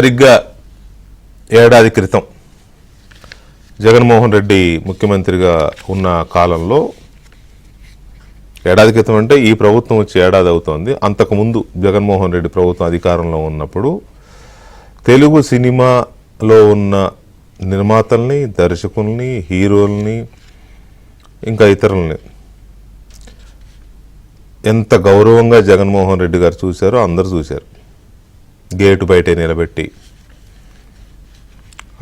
సరిగ్గా ఏడాది క్రితం జగన్మోహన్ రెడ్డి ముఖ్యమంత్రిగా ఉన్న కాలంలో, ఏడాది క్రితం అంటే ఈ ప్రభుత్వం వచ్చి ఏడాది అవుతోంది, అంతకుముందు జగన్మోహన్ రెడ్డి ప్రభుత్వం అధికారంలో ఉన్నప్పుడు తెలుగు సినిమాలో ఉన్న నిర్మాతల్ని, దర్శకుల్ని, హీరోల్ని, ఇంకా ఇతరుల్ని ఎంత గౌరవంగా జగన్మోహన్ రెడ్డి గారు చూశారో అందరూ చూశారు. గేటు బయటే నిలబెట్టి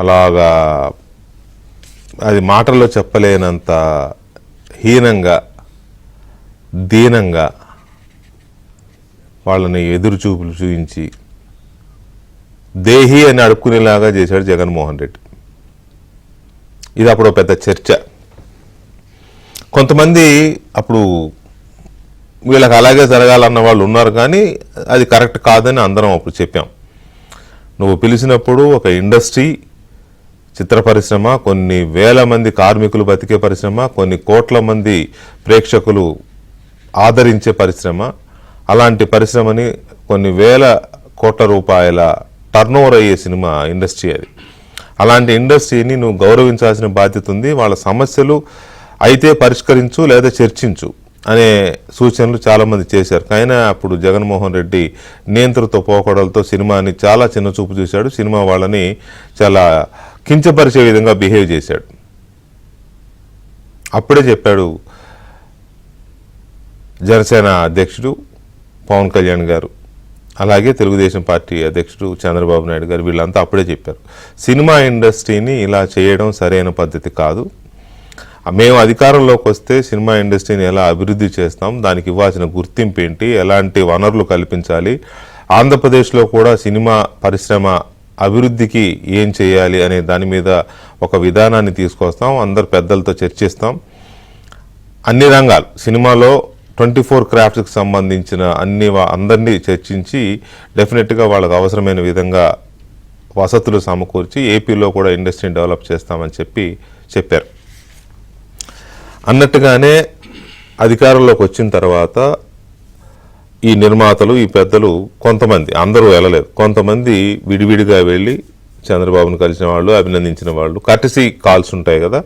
అలాగా అది మాటల్లో చెప్పలేనంత హీనంగా, దీనంగా వాళ్ళని ఎదురు చూపులు చూపించి దేహి అని అడుక్కునేలాగా చేశాడు జగన్మోహన్ రెడ్డి. ఇది అప్పుడు పెద్ద చర్చ. కొంతమంది అప్పుడు వీళ్ళకి అలాగే జరగాలన్న వాళ్ళు ఉన్నారు, కానీ అది కరెక్ట్ కాదని అందరం అప్పుడు చెప్పాం. నువ్వు పిలిచినప్పుడు ఒక ఇండస్ట్రీ, చిత్ర పరిశ్రమ, కొన్ని వేల మంది కార్మికులు బతికే పరిశ్రమ, కొన్ని కోట్ల మంది ప్రేక్షకులు ఆదరించే పరిశ్రమ, అలాంటి పరిశ్రమని కొన్ని వేల కోట్ల రూపాయల టర్నోవర్ అయ్యే సినిమా ఇండస్ట్రీ అది. అలాంటి ఇండస్ట్రీని నువ్వు గౌరవించాల్సిన బాధ్యత ఉంది. వాళ్ళ సమస్యలు అయితే పరిష్కరించు లేదా చర్చించు అనే సూచనలు చాలామంది చేశారు. కానీ అప్పుడు జగన్మోహన్ రెడ్డి నియంత్రణతో పోకడలతో సినిమాని చాలా చిన్న చూపు చూశాడు. సినిమా వాళ్ళని చాలా కించపరిచే విధంగా బిహేవ్ చేశాడు. అప్పుడే చెప్పాడు జనసేన అధ్యక్షుడు పవన్ కళ్యాణ్ గారు, అలాగే తెలుగుదేశం పార్టీ అధ్యక్షుడు చంద్రబాబు నాయుడు గారు, వీళ్ళంతా అప్పుడే చెప్పారు, సినిమా ఇండస్ట్రీని ఇలా చేయడం సరైన పద్ధతి కాదు. మేము అధికారంలోకి వస్తే సినిమా ఇండస్ట్రీని ఎలా అభివృద్ధి చేస్తాం, దానికి ఇవ్వాల్సిన గుర్తింపు ఏంటి, ఎలాంటి వనరులు కల్పించాలి, ఆంధ్రప్రదేశ్లో కూడా సినిమా పరిశ్రమ అభివృద్ధికి ఏం చేయాలి అనే దాని మీద ఒక విధానాన్ని తీసుకొస్తాం. అందరు పెద్దలతో చర్చిస్తాం. అన్ని రంగాలు, సినిమాలో 24 క్రాఫ్ట్స్కి సంబంధించిన అందరినీ చర్చించి డెఫినెట్గా వాళ్ళకు అవసరమైన విధంగా వసతులు సమకూర్చి ఏపీలో కూడా ఇండస్ట్రీని డెవలప్ చేస్తామని చెప్పారు. అన్నట్టుగానే అధికారంలోకి వచ్చిన తర్వాత ఈ నిర్మాతలు, ఈ పెద్దలు కొంతమంది, అందరూ వెళ్ళలేదు, కొంతమంది విడివిడిగా వెళ్ళి చంద్రబాబును కలిసిన వాళ్ళు, అభినందించిన వాళ్ళు, కర్టసీ కాల్స్ ఉంటాయి కదా,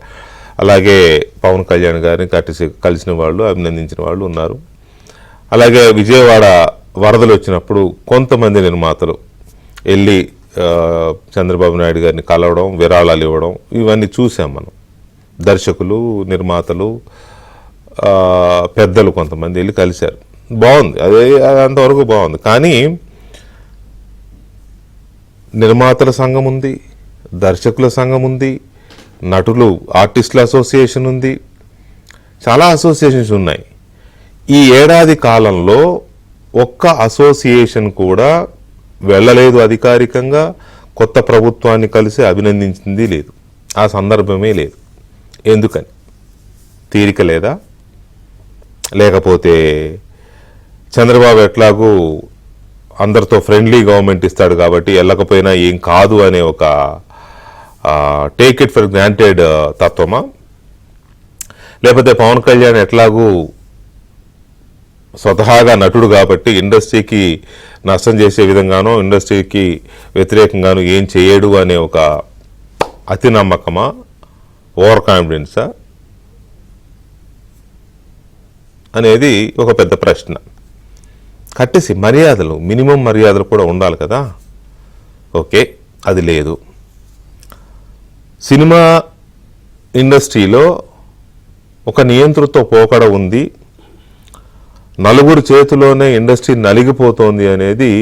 అలాగే పవన్ కళ్యాణ్ గారిని కలిసిన వాళ్ళు, అభినందించిన వాళ్ళు ఉన్నారు. అలాగే విజయవాడ వరదలు వచ్చినప్పుడు కొంతమంది నిర్మాతలు వెళ్ళి చంద్రబాబు నాయుడు గారిని కలవడం, విరాళాలు ఇవ్వడం, ఇవన్నీ చూసాం మనం. దర్శకులు, నిర్మాతలు, పెద్దలు కొంతమంది వెళ్ళి కలిశారు. బాగుంది, అదే అంతవరకు బాగుంది. కానీ నిర్మాతల సంఘం ఉంది, దర్శకుల సంఘం ఉంది, నటులు ఆర్టిస్టుల అసోసియేషన్ ఉంది, చాలా అసోసియేషన్స్ ఉన్నాయి. ఈ ఏడాది కాలంలో ఒక్క అసోసియేషన్ కూడా వెళ్ళలేదు అధికారికంగా, కొత్త ప్రభుత్వాన్ని కలిసి అభినందించింది లేదు, ఆ సందర్భమే లేదు. ఎందుకని? తీరిక లేదా? లేకపోతే చంద్రబాబు ఎట్లాగూ అందరితో ఫ్రెండ్లీ గవర్నమెంట్ ఇస్తాడు కాబట్టి వెళ్ళకపోయినా ఏం కాదు అనే ఒక టేక్ ఇట్ ఫర్ గ్రాంటెడ్ తత్వమా? లేకపోతే పవన్ కళ్యాణ్ ఎట్లాగూ స్వతహాగా నటుడు కాబట్టి ఇండస్ట్రీకి నష్టం చేసే విధంగానో, ఇండస్ట్రీకి వ్యతిరేకంగానో ఏం చేయడు అనే ఒక అతి నమ్మకమా, ఓవర్ కాన్ఫిడెన్సా అనేది ఒక పెద్ద ప్రశ్న. కట్టేసి మర్యాదలు, మినిమం మర్యాదలు కూడా ఉండాలి కదా. ఓకే, అది లేదు. సినిమా ఇండస్ట్రీలో ఒక నియంతృత్వ పోకడ ఉంది, నలుగురు చేతిలోనే ఇండస్ట్రీ నలిగిపోతోంది అనేది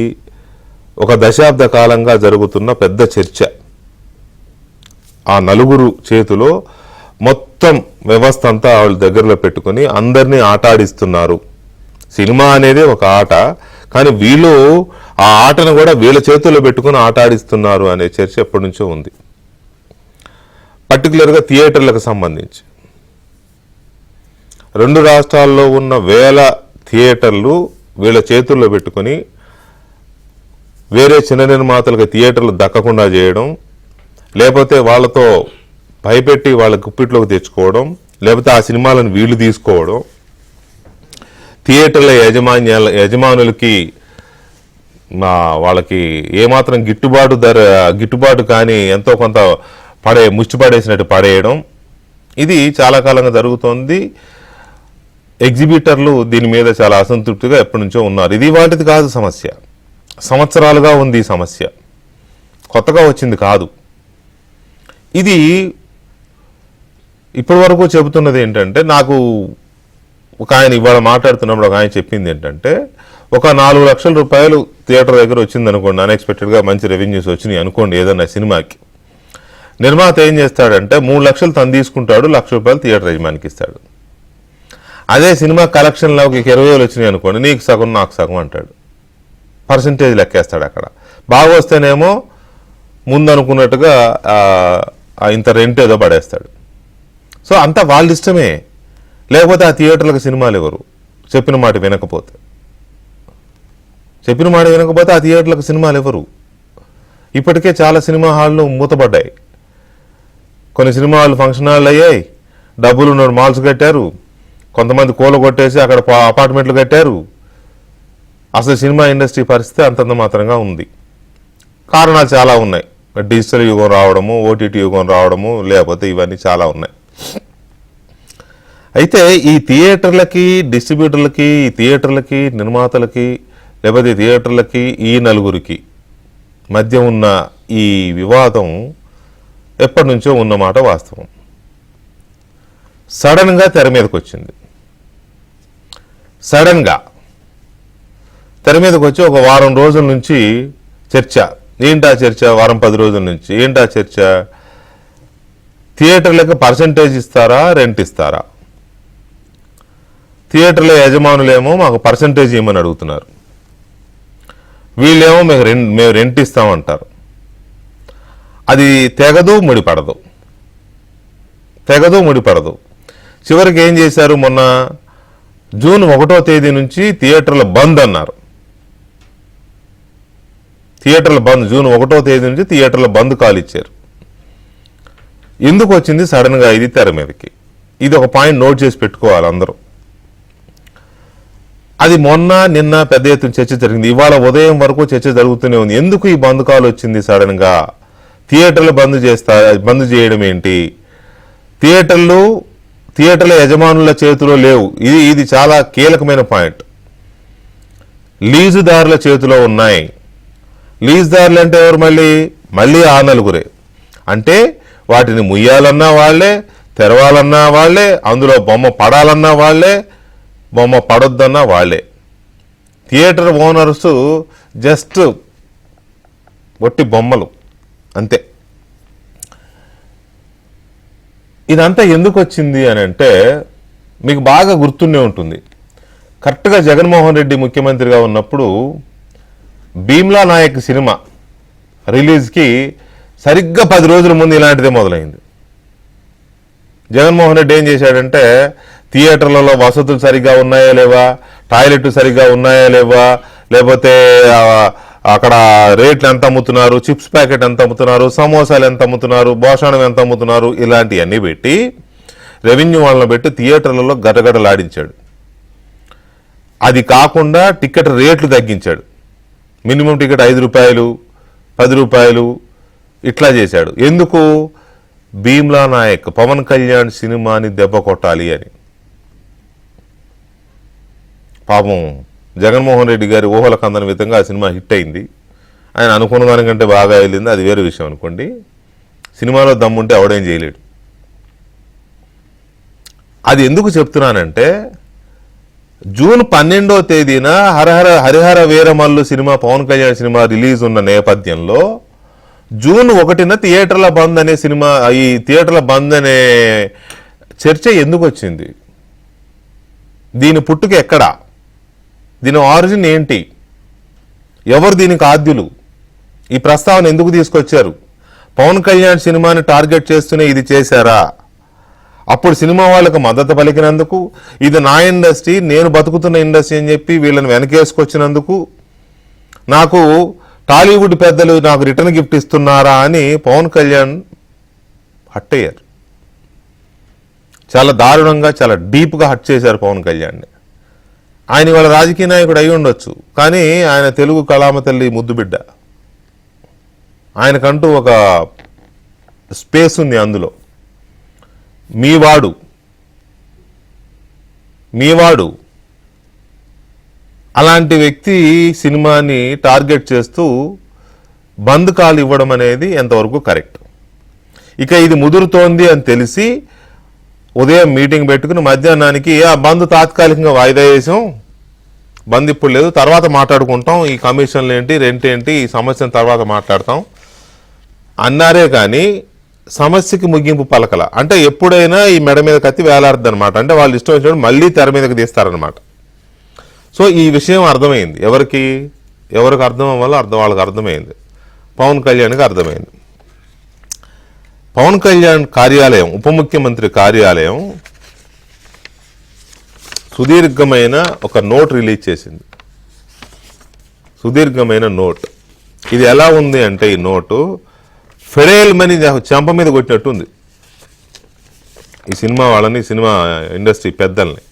ఒక దశాబ్ద కాలంగా జరుగుతున్న పెద్ద చర్చ. ఆ నలుగురు చేతిలో మొత్తం వ్యవస్థ అంతా వాళ్ళ దగ్గరలో పెట్టుకుని అందరినీ ఆటాడిస్తున్నారు. సినిమా అనేది ఒక ఆట, కానీ వీళ్ళు ఆ ఆటను కూడా వీళ్ళ చేతుల్లో పెట్టుకుని ఆటాడిస్తున్నారు అనే చర్చ ఎప్పటి నుంచో ఉంది. పర్టికులర్గా థియేటర్లకు సంబంధించి 2 రాష్ట్రాల్లో ఉన్న వేల థియేటర్లు వీళ్ళ చేతుల్లో పెట్టుకుని వేరే చిన్న నిర్మాతలకు థియేటర్లు దక్కకుండా చేయడం, లేకపోతే వాళ్ళతో భయపెట్టి వాళ్ళ గుప్పిట్లోకి తెచ్చుకోవడం, లేకపోతే ఆ సినిమాలను వీళ్ళు తీసుకోవడం, థియేటర్ల యజమానులకి వాళ్ళకి ఏమాత్రం గిట్టుబాటు కానీ ఎంతో కొంత ముష్టి పడేసినట్టు పడేయడం, ఇది చాలా కాలంగా జరుగుతోంది. ఎగ్జిబిటర్లు దీని మీద చాలా అసంతృప్తిగా ఎప్పటి నుంచో ఉన్నారు. ఇది వాటిది కాదు సమస్య, సంవత్సరాలుగా ఉంది ఈ సమస్య, కొత్తగా వచ్చింది కాదు. ఇది ఇప్పటి వరకు చెబుతున్నది ఏంటంటే, నాకు ఒక ఆయన ఇవాళ మాట్లాడుతున్నప్పుడు ఒక ఆయన చెప్పింది ఏంటంటే, ఒక 4 లక్షల రూపాయలు థియేటర్ దగ్గర వచ్చింది అనుకోండి, అన్ఎక్స్పెక్టెడ్గా మంచి రెవెన్యూస్ వచ్చినాయి అనుకోండి ఏదన్నా సినిమాకి, నిర్మాత ఏం చేస్తాడంటే 3 లక్షలు తను తీసుకుంటాడు, 1 లక్ష రూపాయలు థియేటర్ యజమానికి ఇస్తాడు. అదే సినిమా కలెక్షన్లో ఒక 20,000 వచ్చినాయి అనుకోండి, నీకు సగం నాకు సగం అంటాడు, పర్సంటేజ్ లెక్కేస్తాడు. అక్కడ బాగా వస్తేనేమో ముందు అనుకున్నట్టుగా ఇంత రెంట్ ఏదో పడేస్తాడు. సో అంతా వాళ్ళ ఇష్టమే. లేకపోతే ఆ థియేటర్లకు సినిమాలు ఎవరు చెప్పిన మాట వినకపోతే ఆ థియేటర్లకు సినిమాలు ఎవరు? ఇప్పటికే చాలా సినిమా హాళ్ళు మూతపడ్డాయి, కొన్ని సినిమా హాళ్ళు ఫంక్షన్ హాళ్ళు అయ్యాయి, డబ్బులు ఉన్న మాల్స్ కట్టారు, కొంతమంది కూల కొట్టేసి అక్కడ అపార్ట్మెంట్లు కట్టారు. అసలు సినిమా ఇండస్ట్రీ పరిస్థితి అంతంత మాత్రంగా ఉంది. కారణాలు చాలా ఉన్నాయి, డిజిటల్ యుగం రావడము, ఓటీటీ యుగం రావడము, లేకపోతే ఇవన్నీ చాలా ఉన్నాయి. అయితే ఈ థియేటర్లకి, డిస్ట్రిబ్యూటర్లకి, ఈ థియేటర్లకి, నిర్మాతలకి, లేకపోతే థియేటర్లకి, ఈ నలుగురికి మధ్య ఉన్న ఈ వివాదం ఎప్పటి నుంచో ఉన్నమాట వాస్తవం. సడన్గా తెర మీదకి వచ్చింది. సడన్గా తెర మీదకి వచ్చి ఒక వారం రోజుల నుంచి చర్చ. ఏంటా చర్చ? వారం 10 రోజుల నుంచి ఏంటా చర్చ? థియేటర్లకు పర్సంటేజ్ ఇస్తారా, రెంట్ ఇస్తారా? థియేటర్ల యజమానులేమో మాకు పర్సంటేజ్ ఇవ్వమని అడుగుతున్నారు, వీళ్ళేమో మేము రెంట్ ఇస్తామంటారు. అది తెగదు ముడిపడదు. చివరికి ఏం చేశారు? మొన్న జూన్ 1వ తేదీ నుంచి థియేటర్ల బంద్ అన్నారు. జూన్ 1వ తేదీ నుంచి థియేటర్ల బంద్ కాల్ ఇచ్చారు. ఎందుకు వచ్చింది సడన్గా ఇది తెర మీదకి? ఇది ఒక పాయింట్ నోట్ చేసి పెట్టుకోవాలి అందరూ. అది మొన్న నిన్న పెద్ద ఎత్తున చర్చ జరిగింది, ఇవాళ ఉదయం వరకు చర్చ జరుగుతూనే ఉంది. ఎందుకు ఈ బంద్ కాల్ వచ్చింది సడన్గా? థియేటర్లు బంద్ చేయడం ఏంటి? థియేటర్ల యజమానుల చేతిలో లేవు. ఇది చాలా కీలకమైన పాయింట్. లీజుదారుల చేతిలో ఉన్నాయి. లీజుదారులు అంటే ఎవరు? మళ్ళీ ఆ నలుగురే. అంటే వాటిని ముయ్యాలన్నా వాళ్లే, తెరవాలన్నా వాళ్లే, అందులో బొమ్మ పడాలన్నా వాళ్లే, బొమ్మ పడొద్దన్నా వాళ్లే. థియేటర్ ఓనర్స్ జస్ట్ ఒట్టి బొమ్మలు అంతే. ఇదంతా ఎందుకు వచ్చింది అని అంటే, మీకు బాగా గుర్తుండే ఉంటుంది, కరెక్ట్గా జగన్మోహన్ రెడ్డి ముఖ్యమంత్రిగా ఉన్నప్పుడు భీమ్లా నాయక్ సినిమా రిలీజ్కి సరిగ్గా 10 రోజుల ముందు ఇలాంటిదే మొదలైంది. జగన్మోహన్ రెడ్డి ఏం చేశాడంటే, థియేటర్లలో వసతులు సరిగ్గా ఉన్నాయా లేవా, టాయిలెట్లు సరిగ్గా ఉన్నాయా లేవా, లేకపోతే అక్కడ రేట్లు ఎంత అమ్ముతున్నారు, చిప్స్ ప్యాకెట్ ఎంత అమ్ముతున్నారు, సమోసాలు ఎంత అమ్ముతున్నారు, భోషణం ఎంత అమ్ముతున్నారు, ఇలాంటివన్నీ పెట్టి రెవెన్యూ వాళ్ళని పెట్టి థియేటర్లలో గడగడలాడించాడు. అది కాకుండా టికెట్ రేట్లు తగ్గించాడు. మినిమం టికెట్ 5 రూపాయలు, 10 రూపాయలు ఇట్లా చేశాడు. ఎందుకు? భీమ్లా నాయక్ పవన్ కళ్యాణ్ సినిమాని దెబ్బ కొట్టాలి అని. పాపం జగన్మోహన్ రెడ్డి గారి ఊహలకు అందని విధంగా ఆ సినిమా హిట్ అయింది. ఆయన అనుకున్న దానికంటే బాగా వెళ్ళింది, అది వేరే విషయం అనుకోండి. సినిమాలో దమ్ముంటే ఎవడేం చేయలేడు. అది ఎందుకు చెప్తున్నానంటే, జూన్ 12వ తేదీన Harihara Veeramallu cinema, Pawan Kalyan cinema release ఉన్న నేపథ్యంలో జూన్ 1న థియేటర్ల బంద్ అనే సినిమా, ఈ థియేటర్ల బంద్ అనే చర్చ ఎందుకు వచ్చింది? దీని పుట్టుక ఎక్కడ? దీని ఆరిజిన్ ఏంటి? ఎవరు దీనికి ఆద్యులు? ఈ ప్రస్తావన ఎందుకు తీసుకొచ్చారు? పవన్ కళ్యాణ్ సినిమాని టార్గెట్ చేస్తూనే ఇది చేశారా? అప్పుడు సినిమా వాళ్ళకు మద్దతు పలికినందుకు, ఇది నా ఇండస్ట్రీ, నేను బతుకుతున్న ఇండస్ట్రీ అని చెప్పి వీళ్ళని వెనకేసుకొచ్చినందుకు, నాకు టాలీవుడ్ పెద్దలు నాకు రిటర్న్ గిఫ్ట్ ఇస్తున్నారా అని పవన్ కళ్యాణ్ హట్ అయ్యారు. చాలా దారుణంగా, చాలా డీప్గా హట్ చేశారు పవన్ కళ్యాణ్ని. ఆయన వాళ్ళ రాజకీయ నాయకుడు అయి ఉండొచ్చు, కానీ ఆయన తెలుగు కళామ తల్లి ముద్దు బిడ్డ. ఆయనకంటూ ఒక స్పేస్ ఉంది అందులో. మీవాడు అలాంటి వ్యక్తి సినిమాని టార్గెట్ చేస్తూ బంద్ కాల్ ఇవ్వడం అనేది ఎంతవరకు కరెక్ట్? ఇక ఇది ముదురుతోంది అని తెలిసి ఉదయం మీటింగ్ పెట్టుకుని మధ్యాహ్నానికి ఆ బంద్ తాత్కాలికంగా వాయిదా వేసాం, బంద్ ఇప్పుడు లేదు, తర్వాత మాట్లాడుకుంటాం, ఈ కమిషన్లు ఏంటి, రెంట్ ఏంటి, ఈ సమస్యను తర్వాత మాట్లాడతాం అన్నారే కానీ సమస్యకి ముగింపు పలకల. అంటే ఎప్పుడైనా ఈ మెడ మీద కత్తి వేలాడుద్ది అనమాట. అంటే వాళ్ళు ఇష్టం వచ్చినప్పుడు మళ్ళీ తెర మీదకి తీస్తారనమాట. సో ఈ విషయం అర్థమైంది. ఎవరికి అర్థం వల్ల వాళ్ళకి అర్థమైంది, పవన్ కళ్యాణ్కి అర్థమైంది. పవన్ కళ్యాణ్ కార్యాలయం, ఉప ముఖ్యమంత్రి కార్యాలయం సుదీర్ఘమైన ఒక నోట్ రిలీజ్ చేసింది. సుదీర్ఘమైన నోట్. ఇది ఎలా ఉంది అంటే ఈ నోటు ఫెడరల్ మనీ చెంప మీద కొట్టినట్టు ఉంది ఈ సినిమా వాళ్ళని, సినిమా ఇండస్ట్రీ పెద్దల్ని.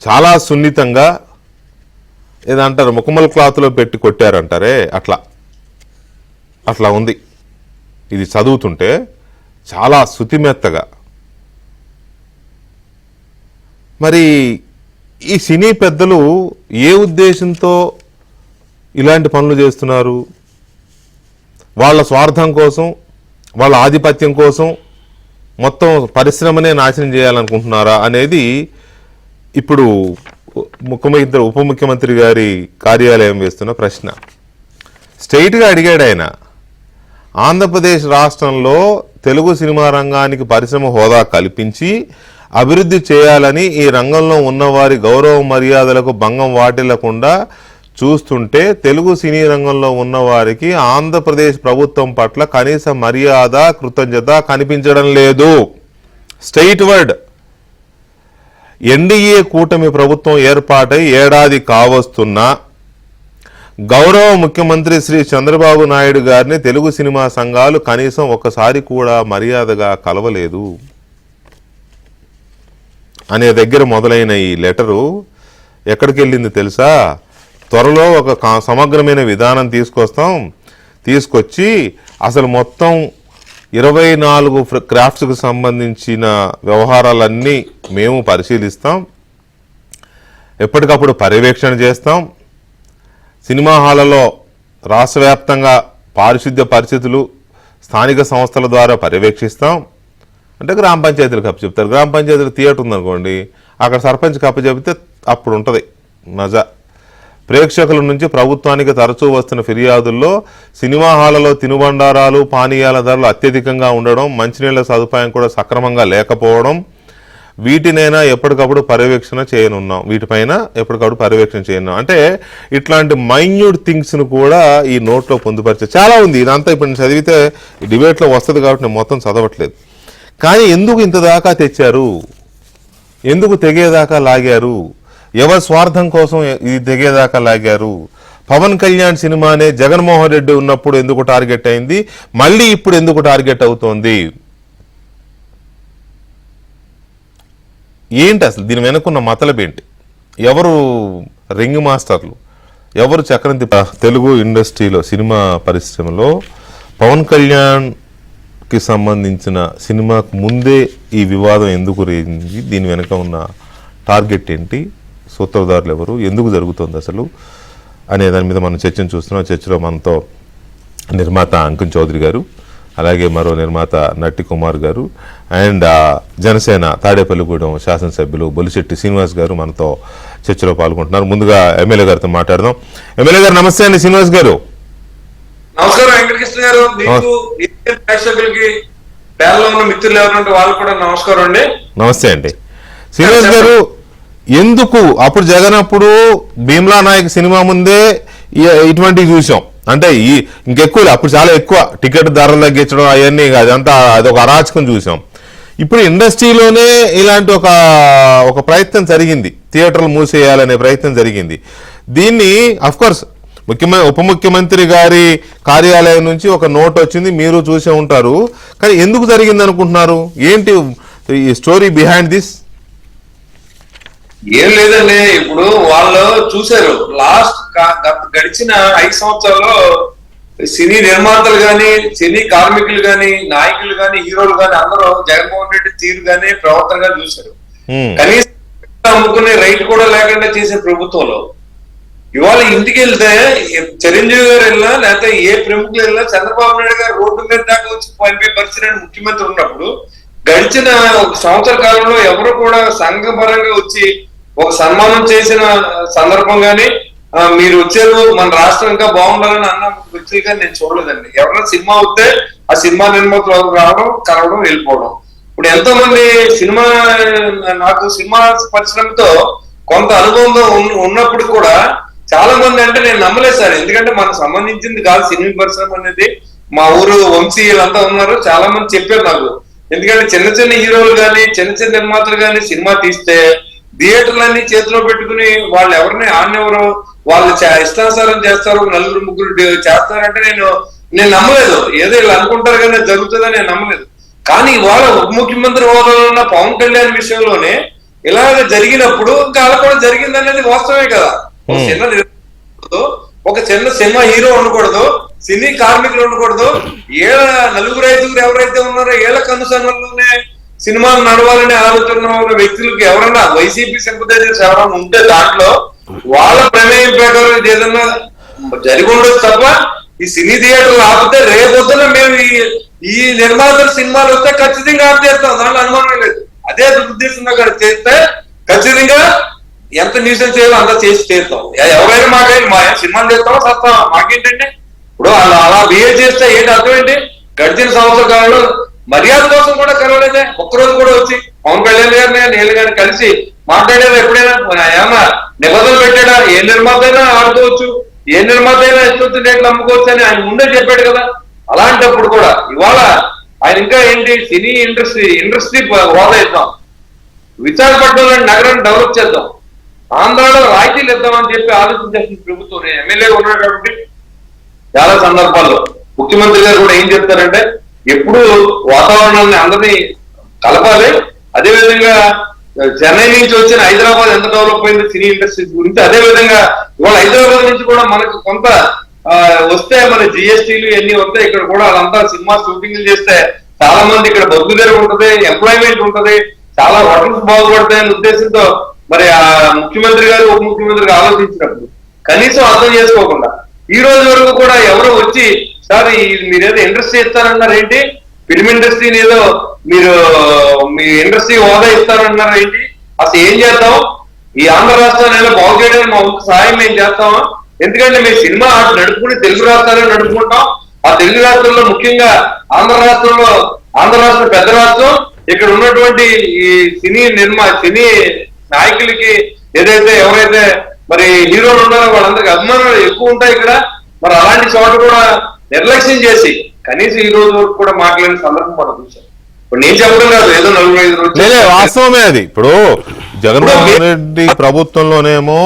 చాలా సున్నితంగా ఏదంటారు, ముఖమల్ క్లాత్లో పెట్టి కొట్టారంటారే అట్లా ఉంది. ఇది చదువుతుంటే చాలా శుతిమెత్తగా. మరి ఈ సినీ పెద్దలు ఏ ఉద్దేశంతో ఇలాంటి పనులు చేస్తున్నారు? వాళ్ళ స్వార్థం కోసం, వాళ్ళ ఆధిపత్యం కోసం మొత్తం పరిశ్రమనే నాశనం చేయాలనుకుంటున్నారా అనేది ఇప్పుడు ఉప ముఖ్యమంత్రి గారి కార్యాలయం వేస్తున్న ప్రశ్న. స్ట్రైట్గా అడిగాడు ఆయన, ఆంధ్రప్రదేశ్ రాష్ట్రంలో తెలుగు సినిమా రంగానికి పరిశ్రమ హోదా కల్పించి అభివృద్ధి చేయాలని ఈ రంగంలో ఉన్నవారి గౌరవ మర్యాదలకు భంగం వాటిల్లకుండా చూస్తుంటే తెలుగు సినీ రంగంలో ఉన్నవారికి ఆంధ్రప్రదేశ్ ప్రభుత్వం పట్ల కనీస మర్యాద, కృతజ్ఞత కనిపించడం లేదు. Straight word. ఎన్డీఏ కూటమి ప్రభుత్వం ఏర్పాటై ఏడాది కావస్తున్నా గౌరవ ముఖ్యమంత్రి శ్రీ చంద్రబాబు నాయుడు గారిని తెలుగు సినిమా సంఘాలు కనీసం ఒకసారి కూడా మర్యాదగా కలవలేదు అనే దగ్గర మొదలైన ఈ లెటరు ఎక్కడికి వెళ్ళింది తెలుసా? త్వరలో ఒక సమగ్రమైన విధానం తీసుకొచ్చి అసలు మొత్తం 24 క్రాఫ్ట్స్కు సంబంధించిన వ్యవహారాలన్నీ మేము పరిశీలిస్తాం, ఎప్పటికప్పుడు పర్యవేక్షణ చేస్తాం, సినిమా హాళ్లలో రాష్ట్ర వ్యాప్తంగా పారిశుద్ధ్య పరిస్థితులు స్థానిక సంస్థల ద్వారా పర్యవేక్షిస్తాం. అంటే గ్రామ పంచాయతీలకు అప్పచెప్తారు. గ్రామ పంచాయతీలు థియేటర్ ఉందనుకోండి, అక్కడ సర్పంచ్కి అప్పచెప్తే అప్పుడు ఉంటుంది మజా. ప్రేక్షకుల నుంచి ప్రభుత్వానికి తరచూ వస్తున్న ఫిర్యాదుల్లో సినిమా హాళ్లలో తినుబండారాలు, పానీయాల ధరలు అత్యధికంగా ఉండడం, మంచినీళ్ల సదుపాయం కూడా సక్రమంగా లేకపోవడం, వీటిపైన ఎప్పటికప్పుడు పర్యవేక్షణ చేయనున్నాం. అంటే ఇట్లాంటి మైన్యూట్ థింగ్స్ను కూడా ఈ నోట్లో పొందుపరిచే చాలా ఉంది. ఇదంతా ఇప్పుడు నేను చదివితే డిబేట్లో వస్తుంది కాబట్టి నేను మొత్తం చదవట్లేదు. కానీ ఎందుకు ఇంత దాకా తెచ్చారు? ఎందుకు తెగేదాకా లాగారు? ఎవరి స్వార్థం కోసం ఇది తెగేదాకా లాగారు? పవన్ కళ్యాణ్ సినిమానే జగన్మోహన్ రెడ్డి ఉన్నప్పుడు ఎందుకు టార్గెట్ అయింది, మళ్ళీ ఇప్పుడు ఎందుకు టార్గెట్ అవుతోంది? ఏంటి అసలు దీని వెనుకున్న మతలబేంటి? ఎవరు రింగ్ మాస్టర్లు, ఎవరు చక్రం తెలుగు ఇండస్ట్రీలో, సినిమా పరిశ్రమలో పవన్ కళ్యాణ్కి సంబంధించిన సినిమాకు ముందే ఈ వివాదం ఎందుకు రేగింది? దీని వెనుక ఉన్న టార్గెట్ ఏంటి? సూత్రధారులు ఎవరు? ఎందుకు జరుగుతుంది అసలు అనే దాని మీద మనం చర్చను చూస్తున్నాం. చర్చలో మనతో నిర్మాత అంకున్ చౌదరి గారు, అలాగే మరో నిర్మాత నట్టి కుమార్ గారు, అండ్ జనసేన తాడేపల్లిగూడెం శాసనసభ్యులు బొలిశెట్టి శ్రీనివాస్ గారు మనతో చర్చలో పాల్గొంటున్నారు. ముందుగా ఎమ్మెల్యే గారితో మాట్లాడదాం. ఎమ్మెల్యే గారు నమస్తే అండి. శ్రీనివాస్ గారు నమస్కారం. వెంకటకృష్ణ గారు, మీకు ప్రేక్షకులకి మిత్రులు ఎవరంటే వాళ్ళు కూడా నమస్కారం అండి. నమస్తే అండి. శ్రీనివాస్ గారు, ఎందుకు అప్పుడు జగన్ అప్పుడు భీమ్లా నాయక్ సినిమా ముందే ఇటువంటివి చూసాం, అంటే ఇంకెక్కువ అప్పుడు చాలా ఎక్కువ టికెట్ ధరలు తగ్గించడం అవన్నీ, అదంతా అదొక అరాచకం చూసాం. ఇప్పుడు ఇండస్ట్రీలోనే ఇలాంటి ఒక ప్రయత్నం జరిగింది, థియేటర్లు మూసేయాలనే ప్రయత్నం జరిగింది. దీన్ని అఫ్కోర్స్ ఉప ముఖ్యమంత్రి గారి కార్యాలయం నుంచి ఒక నోట్ వచ్చింది, మీరు చూసే ఉంటారు. కానీ ఎందుకు జరిగింది అనుకుంటున్నారు? ఏంటి ఈ స్టోరీ బిహైండ్ దిస్? ఏం లేదండి, ఇప్పుడు వాళ్ళు చూశారు లాస్ట్ గడిచిన 5 సంవత్సరాల్లో సినీ నిర్మాతలు గాని, సినీ కార్మికులు గాని, నాయకులు గాని, హీరోలు గాని అందరూ జగన్మోహన్ రెడ్డి తీరు గాని, ప్రవర్తన గాని చూశారు. కనీసం అమ్ముకునే రైట్ కూడా లేకుండా చేసే ప్రభుత్వంలో ఇవాళ ఇంటికి వెళ్తే చిరంజీవి గారు వెళ్ళినా లేకపోతే ఏ ప్రముఖులు వెళ్ళినా చంద్రబాబు నాయుడు గారు రోడ్డు మీద దాకా వచ్చి పంపే పరిస్థితి ముఖ్యమంత్రి ఉన్నప్పుడు గడిచిన 1 సంవత్సర కాలంలో ఎవరు కూడా సంఘపరంగా వచ్చి ఒక సన్మానం చేసిన సందర్భం గానీ, మీరు వచ్చారు మన రాష్ట్రం ఇంకా బాగుండాలని అన్న వ్యక్తులుగా నేను చూడలేదండి. ఎవరైనా సినిమా వస్తే ఆ సినిమా నిర్మాతలు రావడం, కలవడం, వెళ్ళిపోవడం. ఇప్పుడు ఎంతో మంది నాకు సినిమా పరిశ్రమతో కొంత అనుభవం ఉన్నప్పుడు కూడా చాలా మంది అంటే నేను నమ్మలేదు సార్. ఎందుకంటే మనకు సంబంధించింది కాదు సినిమా పరిశ్రమ అనేది. మా ఊరు వంశీయులంతా ఉన్నారు, చాలా మంది చెప్పారు నాకు. ఎందుకంటే చిన్న చిన్న హీరోలు కానీ, చిన్న చిన్న నిర్మాతలు కానీ సినిమా తీస్తే థియేటర్లన్నీ చేతిలో పెట్టుకుని వాళ్ళు ఎవరిని ఆడనివ్వరు, వాళ్ళు ఇష్టానుసారం చేస్తారు, 4-3 చేస్తారంటే నేను నమ్మలేదు. ఏదో ఇలా అనుకుంటారు కానీ జరుగుతుందని నేను నమ్మలేదు. కానీ ఇవాళ ఉప ముఖ్యమంత్రి హోదాలో ఉన్న పవన్ కళ్యాణ్ విషయంలోనే ఇలాగ జరిగినప్పుడు ఇంకా అలా కూడా జరిగింది అనేది వాస్తవమే కదా. ఒక చిన్న సినిమా హీరో ఉండకూడదు, సినీ కార్మికులు ఉండకూడదు, 4-5 ఎవరైతే ఉన్నారో ఏళ్ల కనుసన్నల్లోనే సినిమా నడవాలని ఆలోచన ఉన్న వ్యక్తులకి ఎవరన్నా వైసీపీ సింపథైజర్స్ ఎవరైనా ఉంటే దాంట్లో వాళ్ళ ప్రమేయం ప్రకారం ఏదన్నా జరిగి ఉండొచ్చు తప్ప ఈ సినీ థియేటర్లు ఆపితే రేపొద్దున మేము ఈ నిర్మాతల సినిమాలు వస్తే ఖచ్చితంగా ఆపేస్తాం, దాంట్లో అనుమానం లేదు. అదే ఉద్దేశంగా చేస్తే ఖచ్చితంగా ఎంత న్యూసెన్స్ చేయాలో అంతా చేసి చేస్తాం. ఎవరైనా మాకైనా మా సినిమాలు చేస్తామో సత్తాం, మాకేంటంటే ఇప్పుడు అలా బిహేవ్ చేస్తే ఏంటి అర్థం ఏంటి? గడిచిన సంవత్సర కాలంలో మర్యాద కోసం కూడా కలవలేదే, ఒక్కరోజు కూడా వచ్చి పవన్ కళ్యాణ్ గారిని నీళ్ళు గారిని కలిసి మాట్లాడేది ఎప్పుడైనా? ఏమన్నా నిబంధనలు పెట్టాడా? ఏ నిర్మాత అయినా ఆడుకోవచ్చు, ఏ నిర్మాత అయినా ఇష్టం రేట్లు అమ్ముకోవచ్చు అని ఆయన ముందే చెప్పాడు కదా. అలాంటప్పుడు కూడా ఇవాళ ఆయన ఇంకా ఏంటి సినీ ఇండస్ట్రీ హోదా ఇద్దాం, విశాఖపట్నంలో నగరాన్ని డెవలప్ చేద్దాం, ఆంధ్రాలో రాయితీలు ఇద్దామని చెప్పి ఆలోచించాల్సిన ప్రభుత్వం. నేను ఎమ్మెల్యే ఉన్నాడు కాబట్టి చాలా సందర్భాల్లో ముఖ్యమంత్రి గారు కూడా ఏం చెప్తారంటే ఎప్పుడు వాతావరణాన్ని అందరినీ కలపాలి. అదేవిధంగా చెన్నై నుంచి వచ్చిన హైదరాబాద్ ఎంత డెవలప్ అయింది సినీ ఇండస్ట్రీ గురించి, అదే విధంగా ఇవాళ హైదరాబాద్ నుంచి కూడా మనకు కొంత వస్తే మన జిఎస్టీలు ఇవన్నీ వస్తాయి. ఇక్కడ కూడా వాళ్ళంతా సినిమా షూటింగ్లు చేస్తే చాలా మంది ఇక్కడ బతుకుదేరు ఉంటది, ఎంప్లాయ్మెంట్ ఉంటది, చాలా హోటల్స్ బాగుపడతాయనే ఉద్దేశంతో మరి ఆ ముఖ్యమంత్రి గారు ఉప ముఖ్యమంత్రి గారు ఆలోచించినప్పుడు కనీసం అర్థం చేసుకోకుండా ఈ రోజు వరకు కూడా ఎవరో వచ్చి సార్ మీరేదో ఇండస్ట్రీ ఇస్తారన్నారు ఏంటి, ఫిల్మ్ ఇండస్ట్రీని ఏదో మీరు మీ ఇండస్ట్రీ హోదా ఇస్తారన్నారు ఏంటి, అసలు ఏం చేద్దాం, ఈ ఆంధ్ర రాష్ట్రాన్ని ఏదో బాగు చేయడానికి మా సహాయం మేము చేస్తామా? ఎందుకంటే మేము సినిమా అటు నడుపుకుని తెలుగు రాష్ట్రాల్లో నడుపుకుంటాం. ఆ తెలుగు రాష్ట్రంలో ముఖ్యంగా ఆంధ్ర రాష్ట్రం పెద్ద రాష్ట్రం. ఇక్కడ ఉన్నటువంటి ఈ సినీ నాయకులకి ఏదైతే ఎవరైతే మరి హీరోలు ఉన్నారో వాళ్ళందరికీ అభిమానాలు ఎక్కువ ఉంటాయి ఇక్కడ. మరి అలాంటి చోట కూడా నిర్లక్ష్యం చేసి కనీసం ఈ రోజు వరకు కూడా మాట్లాడిన సందర్భం మనం చూసాం. ఇప్పుడు నేను చెప్పడం కాదు, ఏదో 4-5 రోజులు వాస్తవమే అది. ఇప్పుడు జగన్మోహన్ రెడ్డి ప్రభుత్వంలోనేమో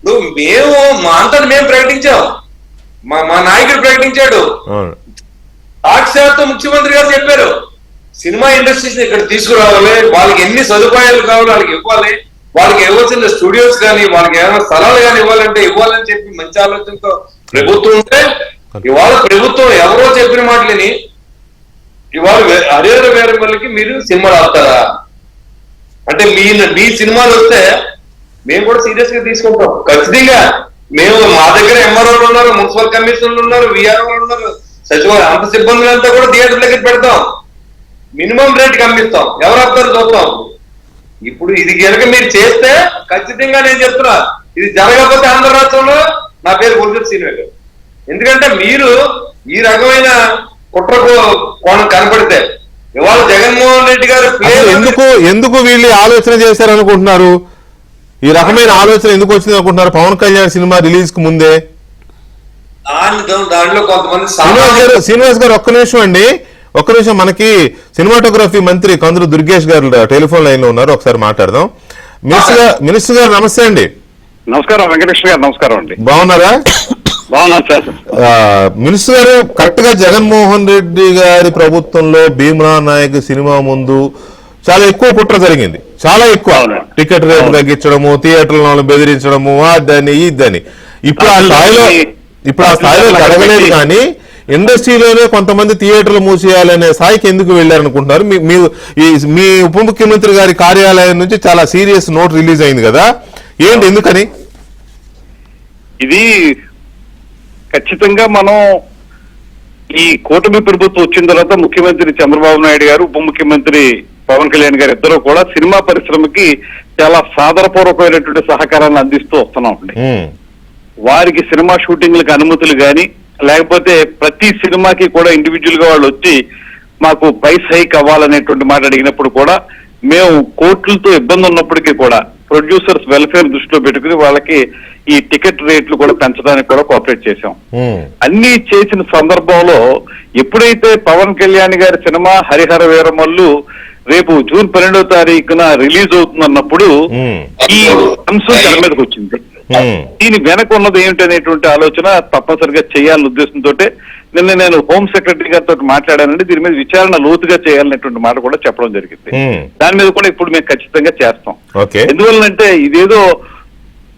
ఇప్పుడు మేము మా అంతా మేము ప్రకటించాం, మా నాయకుడు ప్రకటించాడు, సాక్షాత్తు ముఖ్యమంత్రి గారు చెప్పారు సినిమా ఇండస్ట్రీస్ ఇక్కడ తీసుకురావాలి, వాళ్ళకి ఎన్ని సదుపాయాలు కావాలో వాళ్ళకి ఇవ్వాలి, వాళ్ళకి ఇవ్వాల్సిన స్టూడియోస్ కానీ వాళ్ళకి ఏమైనా స్థలాలు కానీ ఇవ్వాలని చెప్పి మంచి ఆలోచనతో ప్రభుత్వం ఉంటే ఇవాళ ప్రభుత్వం ఎవరో చెప్పిన మాటలని ఇవాళ వేరే వాళ్ళకి మీరు సినిమాలు ఆపుతారా అంటే మీ సినిమాలు వస్తే మేము కూడా సీరియస్ గా తీసుకుంటాం. ఖచ్చితంగా మా దగ్గర ఎంఆర్ఓలు ఉన్నారు, మున్సిపల్ కమిషనర్లు ఉన్నారు, విఆర్ఓలు ఉన్నారు, సచివాలయం అంత సిబ్బందులంతా కూడా థియేటర్ దగ్గర పెడతాం, మినిమం రేట్కి అమ్మిస్తాం, ఎవరు ఆపుతారు చూస్తాం. ఇప్పుడు ఇది కనుక మీరు చేస్తే ఖచ్చితంగా నేను చెప్తున్నా, ఇది జరగకపోతే ఆంధ్ర రాష్ట్రంలో నా పేరు గుర్తు సీనియర్. ఎందుకంటే మీరు ఈ రకమైన కుట్రకు కోణం కనపడితే ఇవాళ జగన్మోహన్ రెడ్డి గారు ఎందుకు వీళ్ళు ఆలోచన చేశారనుకుంటున్నారు? ఈ రకమైన ఆలోచన ఎందుకు వచ్చింది అనుకుంటున్నారు? పవన్ కళ్యాణ్ సినిమా రిలీజ్ కు ముందే దాంట్లో కొంతమంది శ్రీనివాస్ గారు ఒక్క నిమిషం మనకి సినిమాటోగ్రఫీ మంత్రి కందులు దుర్గేష్ గారు టెలిఫోన్ లైన్ లో ఉన్నారు, ఒకసారి మాట్లాడదాం. మినిస్టర్ గారు నమస్తే అండి. నమస్కారం వెంకటేశ్వర గారు. నమస్కారం అండి. బాగున్నారా? బాగున్నాను సార్. మినిస్టర్ గారు, కరెక్ట్ గా జగన్మోహన్ రెడ్డి గారి ప్రభుత్వంలో భీమ్లా నాయక్ సినిమా ముందు చాలా ఎక్కువ కుట్ర జరిగింది, చాలా ఎక్కువ. అవును. టికెట్ రేటు తగ్గించడము, థియేటర్లను బెదిరించడము, అదని ఇదని. ఇప్పుడు ఆ స్థాయిలో జరగలేదు. కానీ ఇండస్ట్రీలోనే కొంతమంది థియేటర్లు మూసేయాలనే స్థాయికి ఎందుకు వెళ్ళారనుకుంటున్నారు? మీ ఉప ముఖ్యమంత్రి గారి కార్యాలయం నుంచి చాలా సీరియస్ నోట్ రిలీజ్ అయింది కదా, ఏంటి, ఎందుకని? ఇది ఖచ్చితంగా మనం ఈ కూటమి ప్రభుత్వం వచ్చిన తర్వాత ముఖ్యమంత్రి చంద్రబాబు నాయుడు గారు, ఉప ముఖ్యమంత్రి పవన్ కళ్యాణ్ గారు ఇద్దరు కూడా సినిమా పరిశ్రమకి చాలా సాదరపూర్వకమైనటువంటి సహకారాన్ని అందిస్తూ వస్తున్నాం. వారికి సినిమా షూటింగ్లకు అనుమతులు కానీ, లేకపోతే ప్రతి సినిమాకి కూడా ఇండివిజువల్ గా వాళ్ళు వచ్చి మాకు ప్రైస్ హైక్ అవ్వాలనేటువంటి మాట అడిగినప్పుడు కూడా మేము కోర్టులతో ఇబ్బంది ఉన్నప్పటికీ కూడా ప్రొడ్యూసర్స్ వెల్ఫేర్ దృష్టిలో పెట్టుకుని వాళ్ళకి ఈ టికెట్ రేట్లు కూడా పెంచడానికి కూడా కోఆపరేట్ చేశాం. అన్ని చేసిన సందర్భంలో ఎప్పుడైతే పవన్ కళ్యాణ్ గారి సినిమా హరిహర వీరమల్లు రేపు జూన్ 12వ తారీఖున రిలీజ్ అవుతుందన్నప్పుడు ఈ అంశం తెర మీదకి వచ్చింది. దీని వెనక ఉన్నది ఏమిటనేటువంటి ఆలోచన తప్పనిసరిగా చేయాలనే ఉద్దేశంతో నిన్న నేను హోమ్ సెక్రటరీ గారితో మాట్లాడానండి. దీని మీద విచారణ లోతుగా చేయాలనేటువంటి మాట కూడా చెప్పడం జరిగింది. దాని మీద కూడా ఇప్పుడు మేము ఖచ్చితంగా చేస్తాం. ఎందువల్లంటే ఇదేదో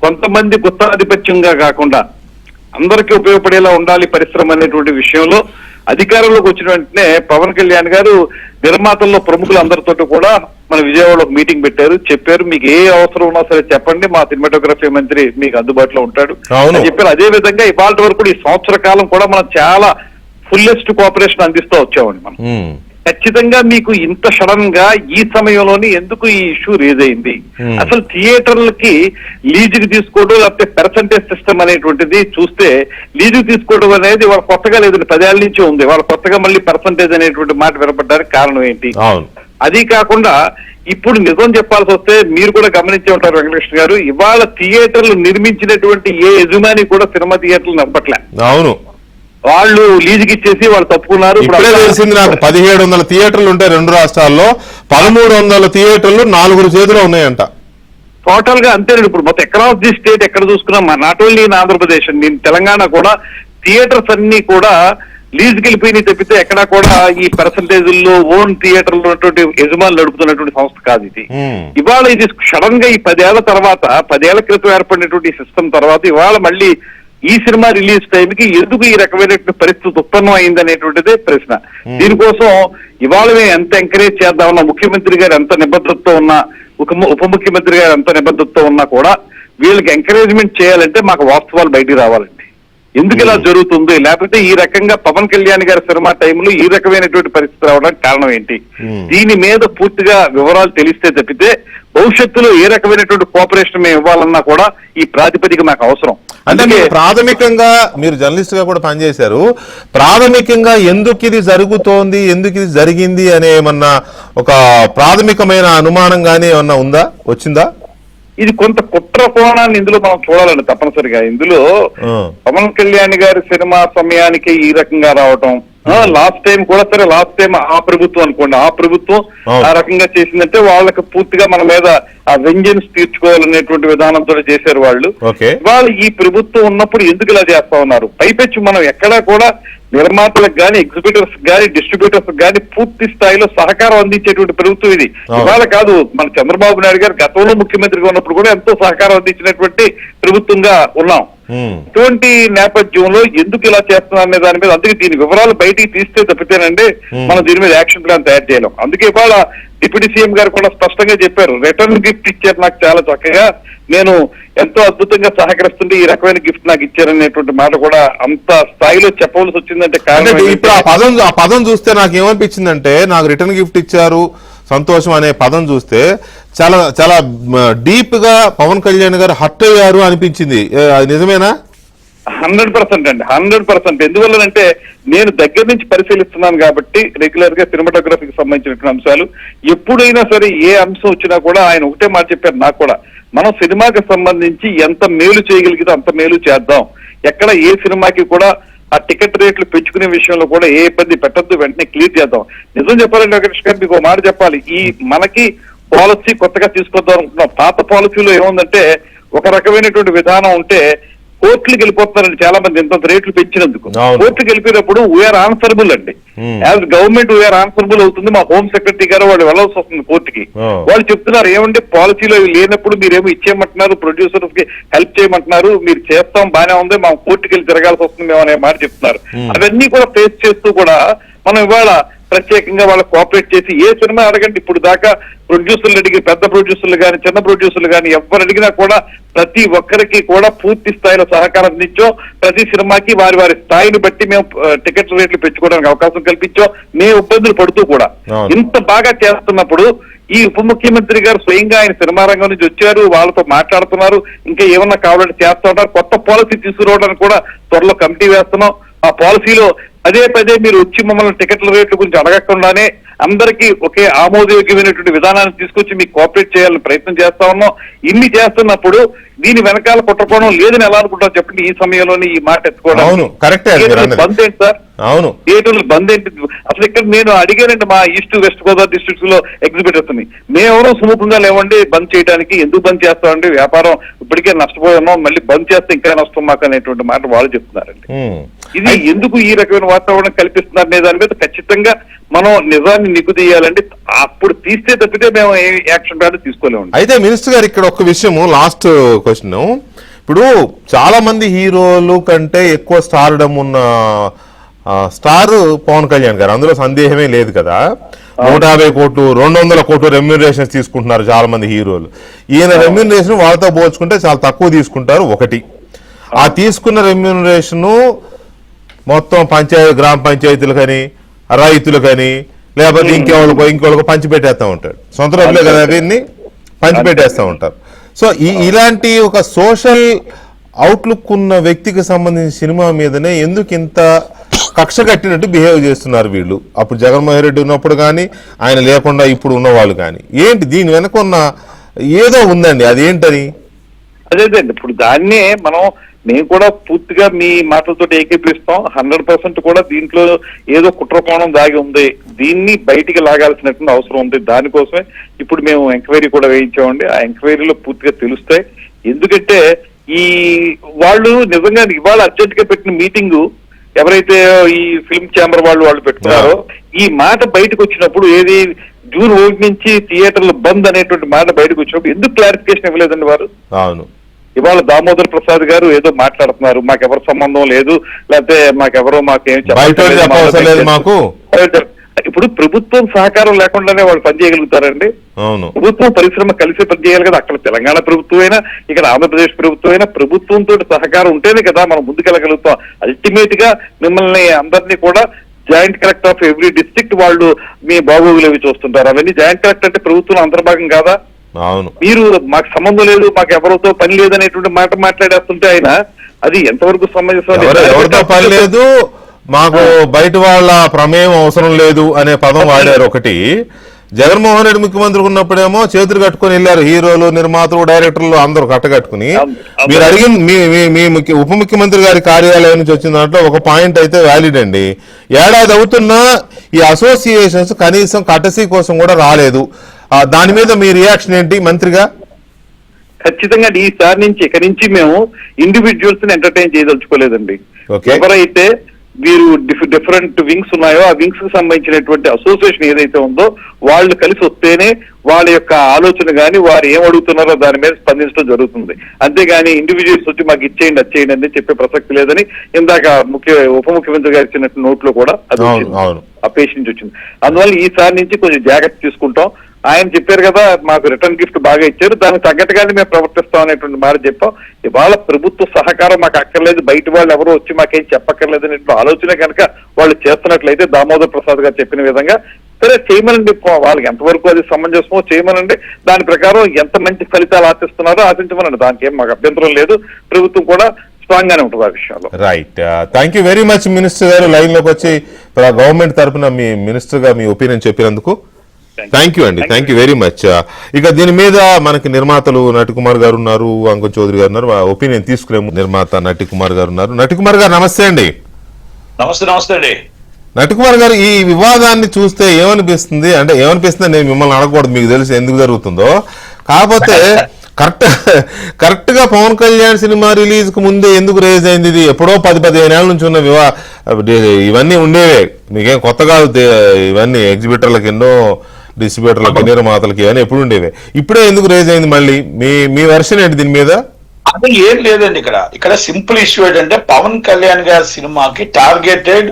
కొంతమంది గుత్తాధిపత్యంగా కాకుండా అందరికీ ఉపయోగపడేలా ఉండాలి పరిశ్రమ అనేటువంటి విషయంలో అధికారంలోకి వచ్చిన వెంటనే పవన్ కళ్యాణ్ గారు నిర్మాతల్లో ప్రముఖులందరితో కూడా మన విజయవాడలో మీటింగ్ పెట్టారు. చెప్పారు, మీకు ఏ అవసరం ఉన్నా సరే చెప్పండి, మా సినిమాటోగ్రఫీ మంత్రి మీకు అందుబాటులో ఉంటాడు అని చెప్పారు. అదే విధంగా ఇవాళ వరకు ఈ సంవత్సర కాలం కూడా మనం చాలా ఫుల్లెస్ట్ కోఆపరేషన్ అందిస్తూ వచ్చామండి. మనం ఖచ్చితంగా మీకు ఇంత సడన్ గా ఈ సమయంలోనే ఎందుకు ఈ ఇష్యూ రేజ్ అయింది? అసలు థియేటర్లకి లీజుకి తీసుకోవడం లేకపోతే పర్సంటేజ్ సిస్టమ్ అనేటువంటిది చూస్తే లీజుకి తీసుకోవడం అనేది వాళ్ళ కొత్తగా లేదు, 10 ఏళ్ల నుంచి ఉంది. వాళ్ళ కొత్తగా మళ్ళీ పర్సంటేజ్ అనేటువంటి మాట వినపడడానికి కారణం ఏంటి? అది కాకుండా ఇప్పుడు నిజం చెప్పాల్సి వస్తే మీరు కూడా గమనించే ఉంటారు వెంకటకృష్ణ గారు, ఇవాళ థియేటర్లు నిర్మించినటువంటి ఏ యజమాని కూడా సినిమా థియేటర్లు నడపట్లే. అవును, వాళ్ళు లీజుకి ఇచ్చేసి వాళ్ళు తప్పుకున్నారు. ఇప్పుడే తెలిసింది నాకు 1700 థియేటర్లు ఉంటాయి 2 రాష్ట్రాల్లో, 1300 థియేటర్లు 4 చేతిలో ఉన్నాయంట. టోటల్ గా అంతేనండి. ఇప్పుడు మొత్తం అక్రాస్ ది స్టేట్ ఎక్కడ చూసుకున్నా, నాట్ ఓన్లీ ఇన్ ఆంధ్రప్రదేశ్, నేను తెలంగాణ కూడా థియేటర్స్ అన్ని కూడా లీజుకి వెళ్ళిపోయినాయి తప్పితే ఎక్కడా కూడా ఈ పర్సంటేజ్ల్లో ఓన్ థియేటర్లు ఉన్నటువంటి యజమానులు నడుపుతున్నటువంటి సంస్థ కాదు ఇది. ఇవాళ ఇది సడన్ గా ఈ 10 ఏళ్ల తర్వాత, 10 ఏళ్ల క్రితం ఏర్పడినటువంటి సిస్టమ్ తర్వాత ఇవాళ మళ్ళీ ఈ సినిమా రిలీజ్ టైంకి ఎందుకు ఈ రకమైనటువంటి పరిస్థితి ఉత్పన్నం అయిందనేటువంటిదే ప్రశ్న. దీనికోసం ఇవాళ మేము ఎంత ఎంకరేజ్ చేద్దామన్నా, ముఖ్యమంత్రి గారు ఎంత నిబద్ధతతో ఉన్నా, ఉప ముఖ్యమంత్రి గారు ఎంత నిబద్ధతతో ఉన్నా కూడా వీళ్ళకి ఎంకరేజ్మెంట్ చేయాలంటే మాకు వాస్తవాలు బయటికి రావాలండి. ఎందుకు ఇలా జరుగుతుంది, లేకపోతే ఈ రకంగా పవన్ కళ్యాణ్ గారి సినిమా టైంలో ఈ రకమైనటువంటి పరిస్థితి రావడానికి కారణం ఏంటి? దీని మీద పూర్తిగా వివరాలు తెలిస్తే తప్పితే భవిష్యత్తులో ఏ రకమైనటువంటి కోఆపరేషన్ మేము ఇవ్వాలన్నా కూడా ఈ ప్రాతిపదిక మాకు అవసరం. అంటే ప్రాథమికంగా మీరు జర్నలిస్ట్ గా కూడా పనిచేశారు, ప్రాథమికంగా ఎందుకు ఇది జరుగుతోంది, ఎందుకు ఇది జరిగింది అనే ఏమన్నా ఒక ప్రాథమికమైన అనుమానం గానీ ఏమన్నా ఉందా, వచ్చిందా? ఇది కొంత కుట్ర కోణాన్ని ఇందులో మనం చూడాలండి తప్పనిసరిగా. ఇందులో పవన్ కళ్యాణ్ గారి సినిమా సమయానికి ఈ రకంగా రావటం, లాస్ట్ టైం కూడా సరే, లాస్ట్ టైం ఆ ప్రభుత్వం అనుకోండి, ఆ ప్రభుత్వం ఆ రకంగా చేసిందంటే వాళ్ళకి పూర్తిగా మన మీద ఆ వెంజెన్స్ తీర్చుకోవాలనేటువంటి విధానంతో చేశారు వాళ్ళు. వాళ్ళు ఈ ప్రభుత్వం ఉన్నప్పుడు ఎందుకు ఇలా చేస్తా ఉన్నారు? పైపెచ్చు మనం ఎక్కడా కూడా నిర్మాతలకు గాని, ఎగ్జిబిటర్స్ గాని, డిస్ట్రిబ్యూటర్స్ గాని పూర్తి స్థాయిలో సహకారం అందించేటువంటి ప్రభుత్వం ఇది. ఇవాళ కాదు, మన చంద్రబాబు నాయుడు గారు గతంలో ముఖ్యమంత్రిగా ఉన్నప్పుడు కూడా ఎంతో సహకారం అందించినటువంటి ప్రభుత్వంగా ఉన్నాం. ఇటువంటి నేపథ్యంలో ఎందుకు ఇలా చేస్తున్నారు అనే దాని మీద, అందుకే దీని వివరాలు బయటికి తీస్తే తప్పితేనండి మనం దీని మీద యాక్షన్ ప్లాన్ తయారు చేయలేం. అందుకే ఇవాళ డిప్యూటీ సీఎం గారు కూడా స్పష్టంగా చెప్పారు, రిటర్న్ గిఫ్ట్ ఇచ్చారు నాకు చాలా చక్కగా, నేను ఎంతో అద్భుతంగా సహకరిస్తుంటే ఈ రకమైన గిఫ్ట్ నాకు ఇచ్చారనేటువంటి మాట కూడా అంత స్థాయిలో చెప్పవలసి వచ్చిందంటే ఇప్పుడు ఆ పదం చూస్తే నాకు ఏమనిపించిందంటే, నాకు రిటర్న్ గిఫ్ట్ ఇచ్చారు సంతోషం అనే పదం చూస్తే చాలా చాలా డీప్ గా పవన్ కళ్యాణ్ గారు హర్ట్ అయ్యారు అనిపించింది. నిజమేనా? 100% అండి, 100%. ఎందువల్లనంటే నేను దగ్గర నుంచి పరిశీలిస్తున్నాను కాబట్టి రెగ్యులర్ గా సినిమాటోగ్రఫీకి సంబంధించినటువంటి అంశాలు ఎప్పుడైనా సరే ఏ అంశం వచ్చినా కూడా ఆయన ఒకటే మాట చెప్పారు నాకు కూడా, మనం సినిమాకి సంబంధించి ఎంత మేలు చేయగలిగితే అంత మేలు చేద్దాం, ఎక్కడ ఏ సినిమాకి కూడా ఆ టికెట్ రేట్లు పెంచుకునే విషయంలో కూడా ఏ ఇబ్బంది పెట్టద్దు, వెంటనే క్లియర్ చేద్దాం. నిజం చెప్పాలండి వెంకటేష్ గారు, మీకు మాట చెప్పాలి, ఈ మనకి పాలసీ కొత్తగా తీసుకొద్దాం అనుకుంటున్నాం. పాత పాలసీలో ఏముందంటే ఒక రకమైనటువంటి విధానం ఉంటే కోర్టులకు వెళ్ళిపోతున్నారండి చాలా మంది ఇంత రేట్లు పెంచినందుకు. అవును. కోర్టుకు వెళ్ళిపోయినప్పుడు వీఆర్ ఆన్సరబుల్ అండి. యాజ్ గవర్నమెంట్ వీఆర్ ఆన్సరబుల్ అవుతుంది. మా హోమ్ సెక్రటరీ గారు వాళ్ళు వెళ్ళాల్సి వస్తుంది కోర్టుకి. వాళ్ళు చెప్తున్నారు ఏమంటే పాలసీలో ఇవి లేనప్పుడు మీరేమో ఇచ్చేయమంటున్నారు, ప్రొడ్యూసర్స్ కి హెల్ప్ చేయమంటున్నారు, మీరు చేస్తాం బానే ఉంది, మా కోర్టుకి వెళ్ళి తిరగాల్సి వస్తుంది మేము అనే మాట చెప్తున్నారు. అవన్నీ కూడా ఫేస్ చేస్తూ కూడా మనం ఇవాళ ప్రత్యేకంగా వాళ్ళకి కోఆపరేట్ చేసి ఏ సినిమా అడగండి ఇప్పుడు దాకా ప్రొడ్యూసర్లు అడిగి పెద్ద ప్రొడ్యూసర్లు కానీ చిన్న ప్రొడ్యూసర్లు కానీ ఎవరు అడిగినా కూడా ప్రతి ఒక్కరికి కూడా పూర్తి స్థాయిలో సహకారం అందించాం. ప్రతి సినిమాకి వారి వారి స్థాయిని బట్టి మేము టికెట్ రేట్లు పెంచుకోవడానికి అవకాశం కల్పించాం. మేము ఇబ్బందులు పడుతూ కూడా ఇంత బాగా చేస్తున్నప్పుడు ఈ ఉప ముఖ్యమంత్రి గారు స్వయంగా ఆయన సినిమా రంగం నుంచి వచ్చారు, వాళ్ళతో మాట్లాడుతున్నారు, ఇంకా ఏమన్నా కావాలంటే చేస్తూ ఉంటారు. కొత్త పాలసీ తీసుకురావడానికి కూడా త్వరలో కమిటీ వేస్తున్నాం. ఆ పాలసీలో పదే పదే మీరు వచ్చి మమ్మల్ని టికెట్ల రేట్ల గురించి అడగకుండానే అందరికీ ఒకే ఆమోదయోగ్యమైనటువంటి విధానాన్ని తీసుకొచ్చి మీకు కోఆపరేట్ చేయాలని ప్రయత్నం చేస్తా ఉన్నాం. ఇన్ని చేస్తున్నప్పుడు దీని వెనకాల కుట్రకోవడం లేదని ఎలా అనుకుంటారు చెప్పండి? ఈ సమయంలోనే ఈ మాట ఎత్తుకోవడం బంద్ ఏంటి సార్? అవును, థియేటర్లు బంద్ ఏంటి? అసలు ఇక్కడ నేను అడిగానండి మా ఈస్ట్ వెస్ట్ గోదావరి డిస్ట్రిక్ట్స్ లో ఎగ్జిబిటర్స్ ని, మేమెవరో సుముఖంగా లేవండి బంద్ చేయడానికి, ఎందుకు బంద్ చేస్తామండి, వ్యాపారం ఇప్పటికే నష్టపోయి ఉన్నాం, మళ్ళీ బంద్ చేస్తే ఇంకా నష్టం మాకు అనేటువంటి మాట వాళ్ళు చెప్తున్నారండి. ఇది ఎందుకు ఈ రకమైన వాతావరణం కల్పిస్తున్నారు అనే దాని మీద ఖచ్చితంగా మనం నిజాన్ని నిగ్గుదీయాలంటే అప్పుడు తీస్తే తప్పితే మేము ఏ యాక్షన్ ప్లాన్ తీసుకోలేము. అయితే మినిస్టర్ గారు ఇక్కడ ఒక విషయము, లాస్ట్ క్వశ్చన్, ఇప్పుడు చాలా మంది హీరోలు కంటే ఎక్కువ స్టార్డమ్ ఉన్న స్టార్ పవన్ కళ్యాణ్ గారు, అందులో సందేహమే లేదు కదా. 150 కోట్లు 200 కోట్లు రెమ్యూనరేషన్ తీసుకుంటున్నారు చాలా మంది హీరోలు. ఈయన రెమ్యూనరేషన్ వాళ్ళతో పోల్చుకుంటే చాలా తక్కువ తీసుకుంటారు. ఒకటి, ఆ తీసుకున్న రెమ్యూనరేషన్ మొత్తం గ్రామ పంచాయతీలు కానీ రైతులు కానీ లేకపోతే ఇంకోళ్ళకు పంచిపెట్టేస్తూ ఉంటాడు. సొంత డబ్బులే కదా అవన్నీ పంచిపెట్టేస్తూ ఉంటారు. సో ఇలాంటి ఒక సోషల్ అవుట్లుక్ ఉన్న వ్యక్తికి సంబంధించిన సినిమా మీదనే ఎందుకు ఇంత కక్ష కట్టినట్టు బిహేవ్ చేస్తున్నారు వీళ్ళు? అప్పుడు జగన్మోహన్ రెడ్డి ఉన్నప్పుడు కానీ ఆయన లేకుండా ఇప్పుడు ఉన్న వాళ్ళు కానీ ఏంటి దీని వెనక ఉన్న ఏదో ఉందండి, అదేంటని? అదేదండి ఇప్పుడు దాన్నే మేము కూడా పూర్తిగా మీ మాటలతో ఏకీపిస్తాం. 100% కూడా దీంట్లో ఏదో కుట్రకోణం దాగి ఉంది, దీన్ని బయటికి లాగాల్సినటువంటి అవసరం ఉంది. దానికోసమే ఇప్పుడు మేము ఎంక్వైరీ కూడా వేయించామండి. ఆ ఎంక్వైరీలో పూర్తిగా తెలుస్తాయి. ఎందుకంటే ఈ వాళ్ళు నిజంగా ఇవాళ అర్జెంట్ గా పెట్టిన మీటింగు ఎవరైతే ఈ ఫిల్మ్ ఛాంబర్ వాళ్ళు పెట్టుకున్నారో ఈ మాట బయటకు వచ్చినప్పుడు ఏది జూన్ 1 నుంచి థియేటర్లు బంద్ అనేటువంటి మాట బయటకు వచ్చినప్పుడు ఎందుకు క్లారిఫికేషన్ ఇవ్వలేదండి వారు? అవును, ఇవాళ దామోదర్ ప్రసాద్ గారు ఏదో మాట్లాడుతున్నారు, మాకెవరు సంబంధం లేదు, లేకపోతే మాకేం చెప్పలేదు. ఇప్పుడు ప్రభుత్వం సహకారం లేకుండానే వాళ్ళు పనిచేయగలుగుతారండి? ప్రభుత్వం పరిశ్రమ కలిసి పనిచేయాలి కదా. అక్కడ తెలంగాణ ప్రభుత్వం అయినా ఇక్కడ ఆంధ్రప్రదేశ్ ప్రభుత్వం అయినా ప్రభుత్వంతో సహకారం ఉంటేనే కదా మనం ముందుకెళ్ళగలుగుతాం. అల్టిమేట్ గా మిమ్మల్ని అందరినీ కూడా joint collector of every district వాళ్ళు మీ బాగోగులు అవి చూస్తుంటారు. అవన్నీ జాయింట్ కలెక్టర్ అంటే ప్రభుత్వం అంతర్భాగం కాదా? మీరు మాకు సంబంధం లేదు, మాకు ఎవరితో పని లేదు అనేటువంటి మాట మాట్లాడేస్తుంటే ఆయన అది ఎంతవరకు సమంజసం? ఎవరితో పని లేదు, మాకు బయట వాళ్ళ ప్రమేయం అవసరం లేదు అనే పదం వాడారు. ఒకటి, జగన్మోహన్ రెడ్డి ముఖ్యమంత్రి ఉన్నప్పుడేమో చేతులు కట్టుకుని వెళ్ళారు హీరోలు, నిర్మాతలు, డైరెక్టర్లు అందరూ కట్టకట్టుకుని. మీరు అడిగిన మీ ఉప ముఖ్యమంత్రి గారి కార్యాలయం నుంచి వచ్చిన దాంట్లో ఒక పాయింట్ అయితే వ్యాలిడ్ అండి. ఏడాది అవుతున్నా ఈ అసోసియేషన్స్ కనీసం కటసీ కోసం కూడా రాలేదు. దాని మీద మీ రియాక్షన్ ఏంటి మంత్రిగా? ఖచ్చితంగా ఈసారి నుంచి ఇక్కడి నుంచి మేము ఇండివిజువల్స్ ని ఎంటర్టైన్ చేయదలుచుకోలేదండి. ఎవరైతే వీరు డిఫరెంట్ వింగ్స్ ఉన్నాయో ఆ వింగ్స్ కి సంబంధించినటువంటి అసోసియేషన్ ఏదైతే ఉందో వాళ్ళు కలిసి వస్తేనే వాళ్ళ యొక్క ఆలోచన కానీ వారు ఏం అడుగుతున్నారో దాని మీద స్పందించడం జరుగుతుంది. అంతేగాని ఇండివిజువల్స్ వచ్చి మాకు ఇచ్చేయండి వచ్చేయండి అని చెప్పే ప్రసక్తి లేదని ఇందాక ఉప ముఖ్యమంత్రి గారు ఇచ్చినట్టు నోట్లో కూడా అది ఆ పేషెంట్ వచ్చింది. అందువల్ల ఈసారి నుంచి కొంచెం జాగ్రత్త తీసుకుంటాం. ఆయన చెప్పారు కదా మాకు రిటర్న్ గిఫ్ట్ బాగా ఇచ్చారు, దానికి తగ్గట్టుగానే మేము ప్రవర్తిస్తాం అనేటువంటి మాట చెప్పాం. ఇవాళ ప్రభుత్వ సహకారం మాకు అక్కర్లేదు, బయట వాళ్ళు ఎవరో వచ్చి మాకేం చెప్పక్కర్లేదు అనేటువంటి ఆలోచన కనుక వాళ్ళు చేస్తున్నట్లయితే దామోదర్ ప్రసాద్ గారు చెప్పిన విధంగా సరే చేయమనండి, వాళ్ళకి ఎంతవరకు అది సమంజసమో చేయమనండి. దాని ప్రకారం ఎంత మంచి ఫలితాలు ఆశిస్తున్నారో ఆశించమనండి, దానికి ఏం మాకు అభ్యంతరం లేదు. ప్రభుత్వం కూడా స్ట్రాంగ్ గానే ఉంటుంది ఆ విషయంలో. Right, thank you very much minister గారు లైన్ లోకి వచ్చి గవర్నమెంట్ తరఫున మీ మినిస్టర్ గా మీ ఒపీనియన్ చెప్పినందుకు. థ్యాంక్ యూ అండి, థ్యాంక్ యూ వెరీ మచ్. ఇక దీని మీద మనకి నిర్మాతలు నటికుమార్ గారు ఉన్నారు, అంకుల్ చౌదరి గారు ఉన్నారు, ఒపీనియన్ తీసుకునే నిర్మాత నటికుమార్ గారు ఉన్నారు. నటికుమార్ గారు నమస్తే అండి. నమస్తే అండి. నటికుమార్ గారు, ఈ వివాదాన్ని చూస్తే ఏమనిపిస్తుంది? అంటే ఏమనిపిస్తుంది నేను మిమ్మల్ని అడగకూడదు, మీకు తెలిసి ఎందుకు జరుగుతుందో. కాకపోతే కరెక్ట్ గా పవన్ కళ్యాణ్ సినిమా రిలీజ్ కు ముందే ఎందుకు రేజ్ అయింది? ఇది ఎప్పుడో 10-15 ఏళ్ల నుంచి ఉన్న ఇవన్నీ ఉండేవే, మీకేం కొత్త కాదు. ఇవన్నీ ఎగ్జిబిటర్లకి ఎన్నో, డిస్ట్రిబ్యూటర్లకి, నిర్మాతలకి ఇవన్నీ ఎప్పుడు ఉండేవే. ఇప్పుడే ఎందుకు రేజ్ అయింది మళ్ళీ? మీ వెర్షన్ ఏంటి దీని మీద? అది ఏం లేదండి. ఇక్కడ సింపుల్ ఇష్యూ ఏంటంటే పవన్ కళ్యాణ్ గారి సినిమాకి టార్గెటెడ్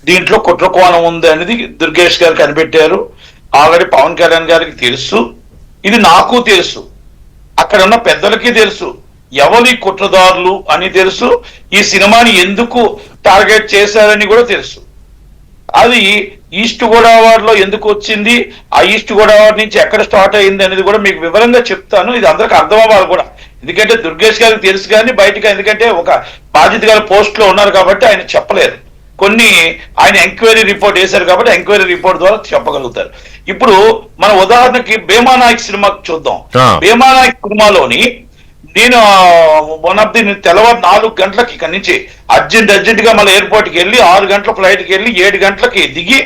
దీంట్లో కుట్ర కోణం ఉంది అనేది దుర్గేష్ గారు కనిపెట్టారు. ఆల్రెడీ పవన్ కళ్యాణ్ గారికి తెలుసు, ఇది నాకు తెలుసు, అక్కడ ఉన్న పెద్దలకి తెలుసు, ఎవరి కుట్రదారులు అని తెలుసు, ఈ సినిమాని ఎందుకు టార్గెట్ చేశారని కూడా తెలుసు. అది ఈస్ట్ గోదావరిలో ఎందుకు వచ్చింది, ఆ ఈస్ట్ గోదావరి నుంచి ఎక్కడ స్టార్ట్ అయింది అనేది కూడా మీకు వివరంగా చెప్తాను. ఇది అందరికి అర్థం అవ్వాలి కూడా, ఎందుకంటే దుర్గేష్ గారికి తెలుసు కానీ బయటగా, ఎందుకంటే ఒక బాధ్యత గారి పోస్ట్ లో ఉన్నారు కాబట్టి ఆయన చెప్పలేరు. కొన్ని ఆయన ఎంక్వైరీ రిపోర్ట్ వేశారు కాబట్టి ఎంక్వైరీ రిపోర్ట్ ద్వారా చెప్పగలుగుతారు. ఇప్పుడు మన ఉదాహరణకి భీమానాయక్ సినిమా చూద్దాం. భీమానాయక్ సినిమాలోని నేను వన్ ఆఫ్ ది తెల్లవారు 4 గంటలకి ఇక్కడి నుంచి అర్జెంట్ గా మళ్ళీ ఎయిర్పోర్ట్కి వెళ్ళి 6 గంటల ఫ్లైట్కి వెళ్ళి 7 గంటలకి దిగి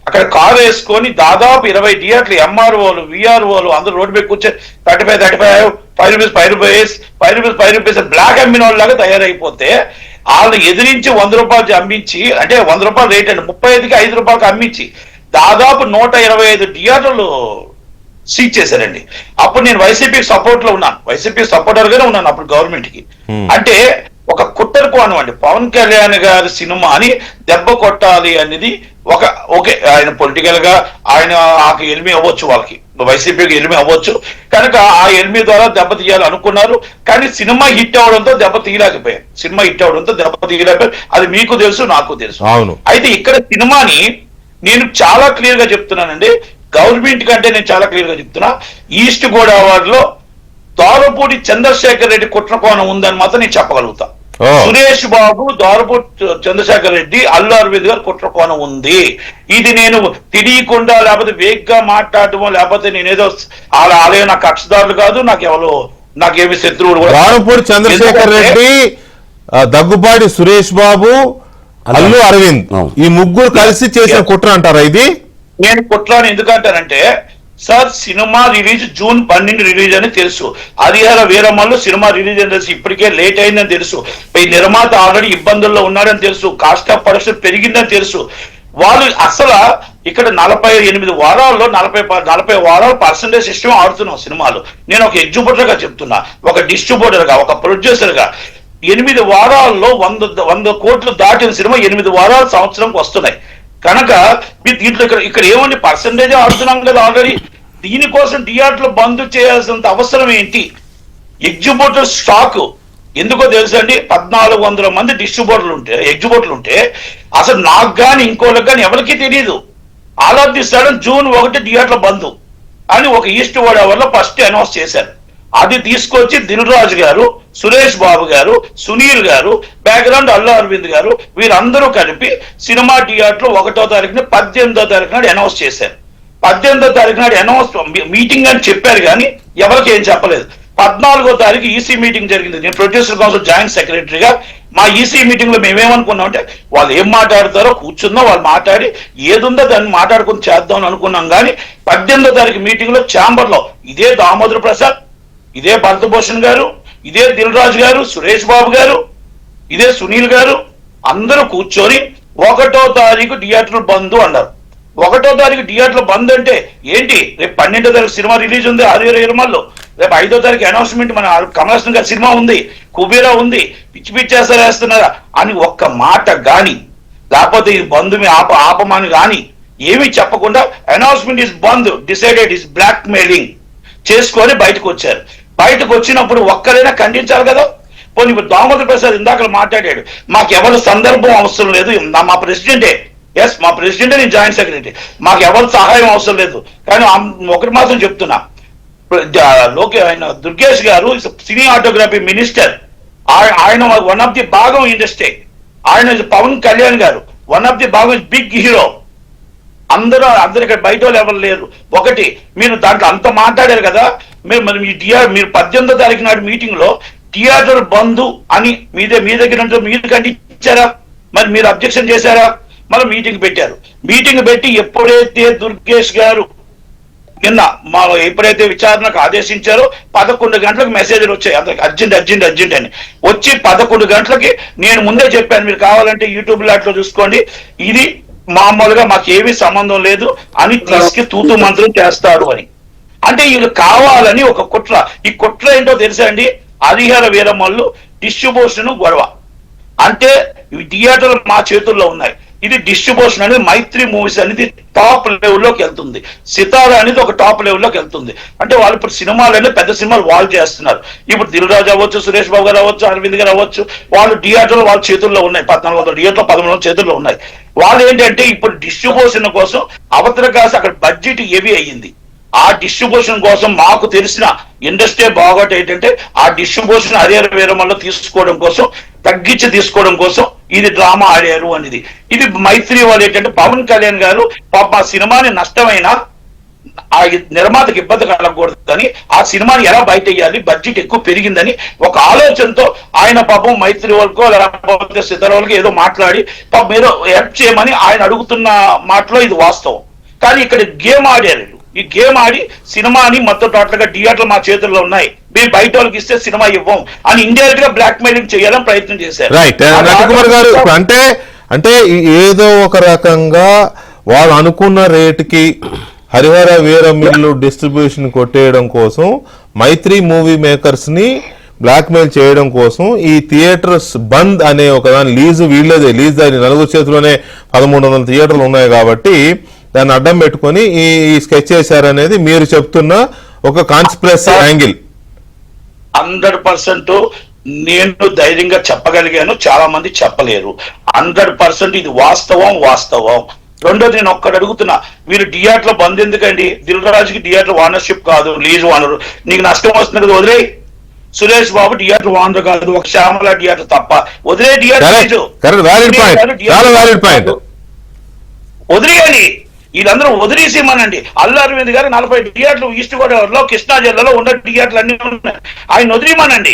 అక్కడ కారు వేసుకొని దాదాపు 20 థియేటర్లు, ఎంఆర్ఓలు, విఆర్ఓలు అందరూ రోడ్డు మీద కూర్చొని 5 రూపీస్ బ్లాక్ అమ్మిన వాళ్ళలాగా తయారైపోతే వాళ్ళని ఎదిరించి 100 రూపాయలు అమ్మించి, అంటే 100 రూపాయలు రేట్ అండి, 35కి 5 రూపాయలకి అమ్మించి దాదాపు 125 థియేటర్లు సీజ్ చేశారండి. అప్పుడు నేను వైసీపీకి సపోర్ట్ లో ఉన్నాను, వైసీపీ సపోర్టర్ గానే ఉన్నాను అప్పుడు గవర్నమెంట్ కి. అంటే ఒక కుట్టర్ కోణం అండి, పవన్ కళ్యాణ్ గారి సినిమాని దెబ్బ కొట్టాలి అనేది ఓకే, ఆయన పొలిటికల్ గా ఆయన ఎలిమి అవ్వచ్చు, వాళ్ళకి వైసీపీకి ఎలిమి అవ్వచ్చు కనుక ఆ ఎలిమి ద్వారా దెబ్బ తీయాలి అనుకున్నారు. కానీ సినిమా హిట్ అవడంతో దెబ్బ తీయలేకపోయారు. అది మీకు తెలుసు, నాకు తెలుసు. అయితే ఇక్కడ సినిమాని నేను చాలా క్లియర్ గా చెప్తున్నానండి, గవర్నమెంట్ కంటే నేను చాలా క్లియర్ గా చెప్తున్నా. ఈస్ట్ గోదావరిలో దారుపూడి చంద్రశేఖర్ రెడ్డి కుట్ర కోణం ఉందని మాత్రం నేను చెప్పగలుగుతా. సురేష్ బాబు, దారుపూడి చంద్రశేఖర్ రెడ్డి, అల్లు అరవింద్ గారు కుట్ర కోణం ఉంది. ఇది నేను తెలియకుండా లేకపోతే వేగ్గా మాట్లాడటమో లేకపోతే నేనేదో ఆలయం నాకు కక్షదారులు కాదు, నాకేమి శత్రువులు. దారుపూడి చంద్రశేఖర్ రెడ్డి, దగ్గుబాటి సురేష్ బాబు, అల్లు అరవింద్ ఈ ముగ్గురు కలిసి చేసిన కుట్ర అంటారా ఇది? నేను కుట్ర అని ఎందుకంటానంటే sir, cinema release June 12 release అని తెలుసు. హరిహర వీరమ్మలో సినిమా రిలీజ్ అని తెలుసు, ఇప్పటికే లేట్ అయిందని తెలుసు, ఈ నిర్మాత ఆల్రెడీ ఇబ్బందుల్లో ఉన్నాడని తెలుసు, కాస్ట్ ఆఫ్ ప్రొడక్షన్ పెరిగిందని తెలుసు. వాళ్ళు అసలు ఇక్కడ 48 వారాల్లో 40 వారాలు పర్సంటేజ్ సిస్టమ్ ఆడుతున్నాం సినిమాలు. నేను ఒక ఎగ్జిబ్యూటర్ గా చెప్తున్నా, ఒక డిస్ట్రిబ్యూటర్ గా, ఒక ప్రొడ్యూసర్ గా 8 వారాల్లో 100 కోట్లు దాటిన సినిమా 8 వారాలు సంవత్సరంకి వస్తున్నాయి. కనుక దీంట్లో ఇక్కడ ఏమండి పర్సంటేజ్ ఆడుతున్నాం కదా ఆల్రెడీ. దీనికోసం థియేటర్లు బంద్ చేయాల్సినంత అవసరం ఏంటి? ఎగ్జిబ్యూటర్ స్టాక్ ఎందుకో తెలుసు అండి, 1400 మంది ఎగ్జిబ్యూటర్లు ఉంటే అసలు నాకు కానీ ఇంకోళ్ళకి కానీ ఎవరికి తెలియదు. All of the sudden June 1 థియేటర్ల బంద్ అని ఒక ఈస్ట్ గోదావరిలో ఫస్ట్ అనౌన్స్ చేశారు. అది తీసుకొచ్చి దిల్ రాజు గారు, సురేష్ బాబు గారు, సునీల్ గారు, బ్యాక్గ్రౌండ్ అల్లు అరవింద్ గారు, వీరందరూ కలిపి సినిమా థియేటర్ 1వ తారీఖున 18వ తారీఖు నాడు అనౌన్స్ చేశారు. 18వ తారీఖు నాడు అనౌన్స్ మీటింగ్ అని చెప్పారు కానీ ఎవరికి ఏం చెప్పలేదు. 14వ తారీఖు ఈసీ మీటింగ్ జరిగింది. నేను ప్రొడ్యూసర్ కౌన్సిల్ జాయింట్ సెక్రటరీగా మా ఈసీ మీటింగ్ లో మేమేమనుకున్నాం అంటే వాళ్ళు ఏం మాట్లాడతారో కూర్చుందాం, వాళ్ళు మాట్లాడి ఏదుందో దాన్ని మాట్లాడుకుని చేద్దాం అనుకున్నాం. కానీ 18వ తారీఖు మీటింగ్ లో ఛాంబర్ లో ఇదే దామోదర్ ప్రసాద్, ఇదే భరతభూషణ్ గారు, ఇదే దిల్ రాజు గారు, సురేష్ బాబు గారు, ఇదే సునీల్ గారు అందరూ కూర్చొని 1వ తారీఖు థియేటర్ బంద్ అన్నారు. 1వ తారీఖు థియేటర్ బంద్ అంటే ఏంటి? రేపు 12వ తారీఖు సినిమా రిలీజ్ ఉంది హరిహర వీరమ్మలో, రేపు 5వ తారీఖు అనౌన్స్మెంట్ మన కమల్ హాసన్ గారి సినిమా ఉంది, కుబేరా ఉంది, పిచ్చేస్తున్నారా అని ఒక్క మాట గాని లేకపోతే ఈ బంద్ మీ ఆపమని గాని ఏమీ చెప్పకుండా announcement is bandh, decided is blackmailing చేసుకొని బయటకు వచ్చారు. బయటకు వచ్చినప్పుడు ఒక్కరైనా ఖండించాలి కదా. పోనీ దామోదర్ ప్రసాద్ ఇందాక మాట్లాడాడు, మాకు ఎవరి సందర్భం అవసరం లేదు, మా ప్రెసిడెంటే, మా ప్రెసిడెంటే నేను జాయింట్ సెక్రటరీ, మాకు ఎవరి సహాయం అవసరం లేదు. కానీ ఒకటి మాత్రం చెప్తున్నా, ఆయన దుర్గేష్ గారు సినీ ఆటోగ్రఫీ మినిస్టర్, ఆయన వన్ ఆఫ్ ది భాగం ఇండస్ట్రీ, ఆయన పవన్ కళ్యాణ్ గారు వన్ ఆఫ్ ది భాగం బిగ్ హీరో. అందరూ ఇక్కడ బయట వాళ్ళు ఎవరు లేరు. ఒకటి మీరు దాంట్లో అంత మాట్లాడారు కదా, మీరు 18వ తారీఖు నాడు మీటింగ్ లో థియేటర్ బంద్ అని మీ దగ్గర మీరు ఖండించారా? మరి మీరు అబ్జెక్షన్ చేశారా? మరి మీటింగ్ పెట్టారు. మీటింగ్ పెట్టి ఎప్పుడైతే దుర్గేష్ గారు నిన్న మా ఎప్పుడైతే విచారణకు ఆదేశించారో 11 గంటలకు మెసేజ్లు వచ్చాయి, అందరికి అర్జెంట్ అని. వచ్చి 11 గంటలకి నేను ముందే చెప్పాను, మీరు కావాలంటే యూట్యూబ్ లాట్లో చూసుకోండి, ఇది మామూలుగా మాకు ఏమీ సంబంధం లేదు అని తీసుకు తూతు మంత్రం చేస్తారు అని. అంటే వీళ్ళు కావాలని ఒక కుట్ర. ఈ కుట్ర ఏంటో తెలుసా అండి? హరిహర వీరమల్లు డిస్ట్రిబ్యూషన్ గొడవ. అంటే థియేటర్లు మా చేతుల్లో ఉన్నాయి, ఇది డిస్ట్రిబ్యూషన్ అనేది మైత్రి మూవీస్ అనేది టాప్ లెవెల్లోకి వెళ్తుంది, సితారా అనేది ఒక టాప్ లెవెల్లోకి వెళ్తుంది. అంటే వాళ్ళు ఇప్పుడు సినిమాలు అనేది పెద్ద సినిమాలు వాళ్ళు చేస్తున్నారు. ఇప్పుడు దిల్ రాజు అవ్వచ్చు, సురేష్ బాబు గారు అవ్వచ్చు, అరవింద్ గారు అవ్వచ్చు, వాళ్ళు థియేటర్లు వాళ్ళ చేతుల్లో ఉన్నాయి, 1400 థియేటర్లు 1300 చేతుల్లో ఉన్నాయి. వాళ్ళు ఏంటంటే ఇప్పుడు డిస్ట్రిబ్యూషన్ కోసం అవతల కాసి అక్కడ బడ్జెట్ హెవీ అయ్యింది. ఆ డిస్ట్రిబ్యూషన్ కోసం మాకు తెలిసిన ఇండస్ట్రీ బాగోట్ ఏంటంటే ఆ డిస్ట్రిబ్యూషన్ హరిహర వీరమల్లు తీసుకోవడం కోసం, తగ్గించి తీసుకోవడం కోసం ఇది డ్రామా ఆడారు అనేది. ఇది మైత్రి వాళ్ళు ఏంటంటే పవన్ కళ్యాణ్ గారు పాప ఆ సినిమాని నష్టమైన ఆ నిర్మాతకి ఇబ్బంది కలగకూడదు కానీ ఆ సినిమాని ఎలా బయట వేయాలి, బడ్జెట్ ఎక్కువ పెరిగిందని ఒక ఆలోచనతో ఆయన పాపం మైత్రి వాళ్ళకో లేకపోతే సిద్ధర వాళ్ళకి ఏదో మాట్లాడి పాపం ఏదో హెల్ప్ చేయమని ఆయన అడుగుతున్న మాటలో ఇది వాస్తవం. కానీ ఇక్కడ గేమ్ ఆడారు. ఈ గేమ్ ఆడి సినిమాని మొత్తం టోటల్ గా థియేటర్లు మా చేతుల్లో ఉన్నాయి, మీరు బయట వాళ్ళకి ఇస్తే సినిమా ఇవ్వం అని ఇండైరెక్ట్ గా బ్లాక్ మెయిలింగ్ చేయాలని ప్రయత్నం చేశారు. రైట్ నటికుమార్ గారు, అంటే ఏదో ఒక రకంగా వాళ్ళు అనుకున్న రేటుకి హరిహర వీరమల్లు డిస్ట్రిబ్యూషన్ కొట్టేయడం కోసం, మైత్రి మూవీ మేకర్స్ ని బ్లాక్ మెయిల్ చేయడం కోసం ఈ థియేటర్స్ బంద్ అనే ఒక దాని లీజు వీళ్ళదే, లీజ్ దాని నలుగురు చేతిలోనే 1300 థియేటర్లు ఉన్నాయి కాబట్టి దాన్ని అడ్డం పెట్టుకొని ఈ స్కెచ్ చేశారనేది మీరు చెప్తున్న ఒక కాన్స్పిరసీ యాంగిల్. 100% నేను ధైర్యంగా చెప్పగలిగాను, చాలా మంది చెప్పలేరు. 100% ఇది వాస్తవం. రెండోది నేను ఒక్కటి అడుగుతున్నా, మీరు థియేటర్ బంద్ ఎందుకండి? దిల్ రాజుకి థియేటర్ ఓనర్షిప్ కాదు, లీజ్ ఓనర్. నీకు నష్టం వస్తుంది కదా, వదిలే. సురేష్ బాబు థియేటర్ ఓనర్ కాదు, ఒక శ్యామల థియేటర్ తప్ప, వదిలే థియేటర్ వదిలేయండి. వీళ్ళందరూ వదిలేసేమనండి. అల్లు అరవింద్ గారు 40 థియేటర్లు ఈస్ట్ గోదావరిలో, కృష్ణా జిల్లాలో ఉన్న థియేటర్లు అన్ని ఉన్నాయి, ఆయన వదిలేమనండి.